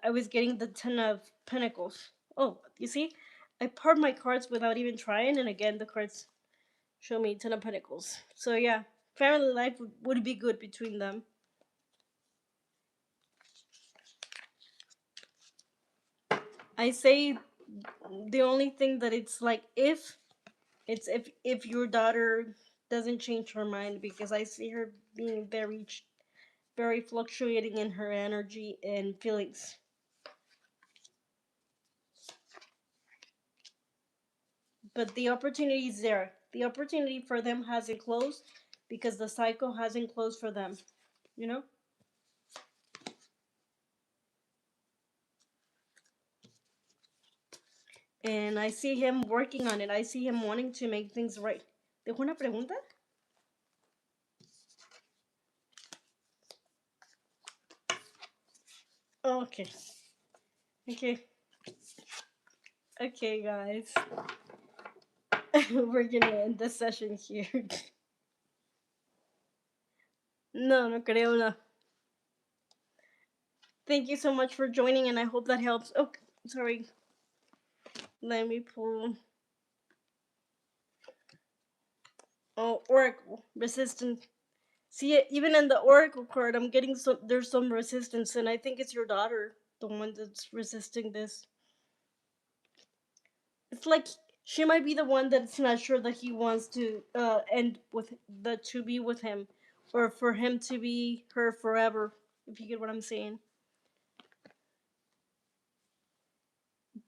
I was getting the Ten of Pentacles. Oh, you see, I poured my cards without even trying, and again the cards show me Ten of Pentacles. So yeah, family life would be good between them. I say the only thing that it's like if your daughter doesn't change her mind, because I see her being very fluctuating in her energy and feelings. But the opportunity is there. The opportunity for them hasn't closed because the cycle hasn't closed for them. You know? And I see him working on it. I see him wanting to make things right. ¿Dejo una pregunta? Oh, okay. Okay. Okay, guys. We're gonna end the session here. No, no creo, no. Thank you so much for joining, and I hope that helps. Oh, sorry. Let me pull. Oh, Oracle resistant. See, even in the Oracle card, I'm getting there's some resistance, and I think it's your daughter, the one that's resisting this. It's like she might be the one that's not sure that he wants to end with the to be with him, or for him to be her forever. If you get what I'm saying.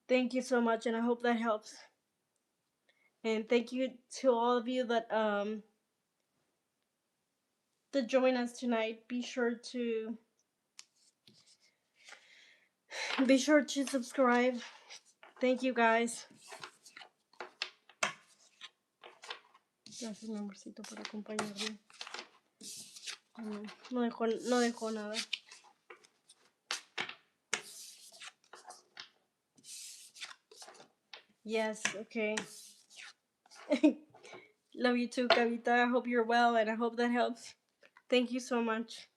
Thank you so much, and I hope that helps. And thank you to all of you that to join us tonight. Be sure to subscribe. Thank you guys. Gracias, mi amorcito, por acompañarme. No dejó nada. Yes, okay. Love you too, Kavita. I hope you're well, and I hope that helps. Thank you so much.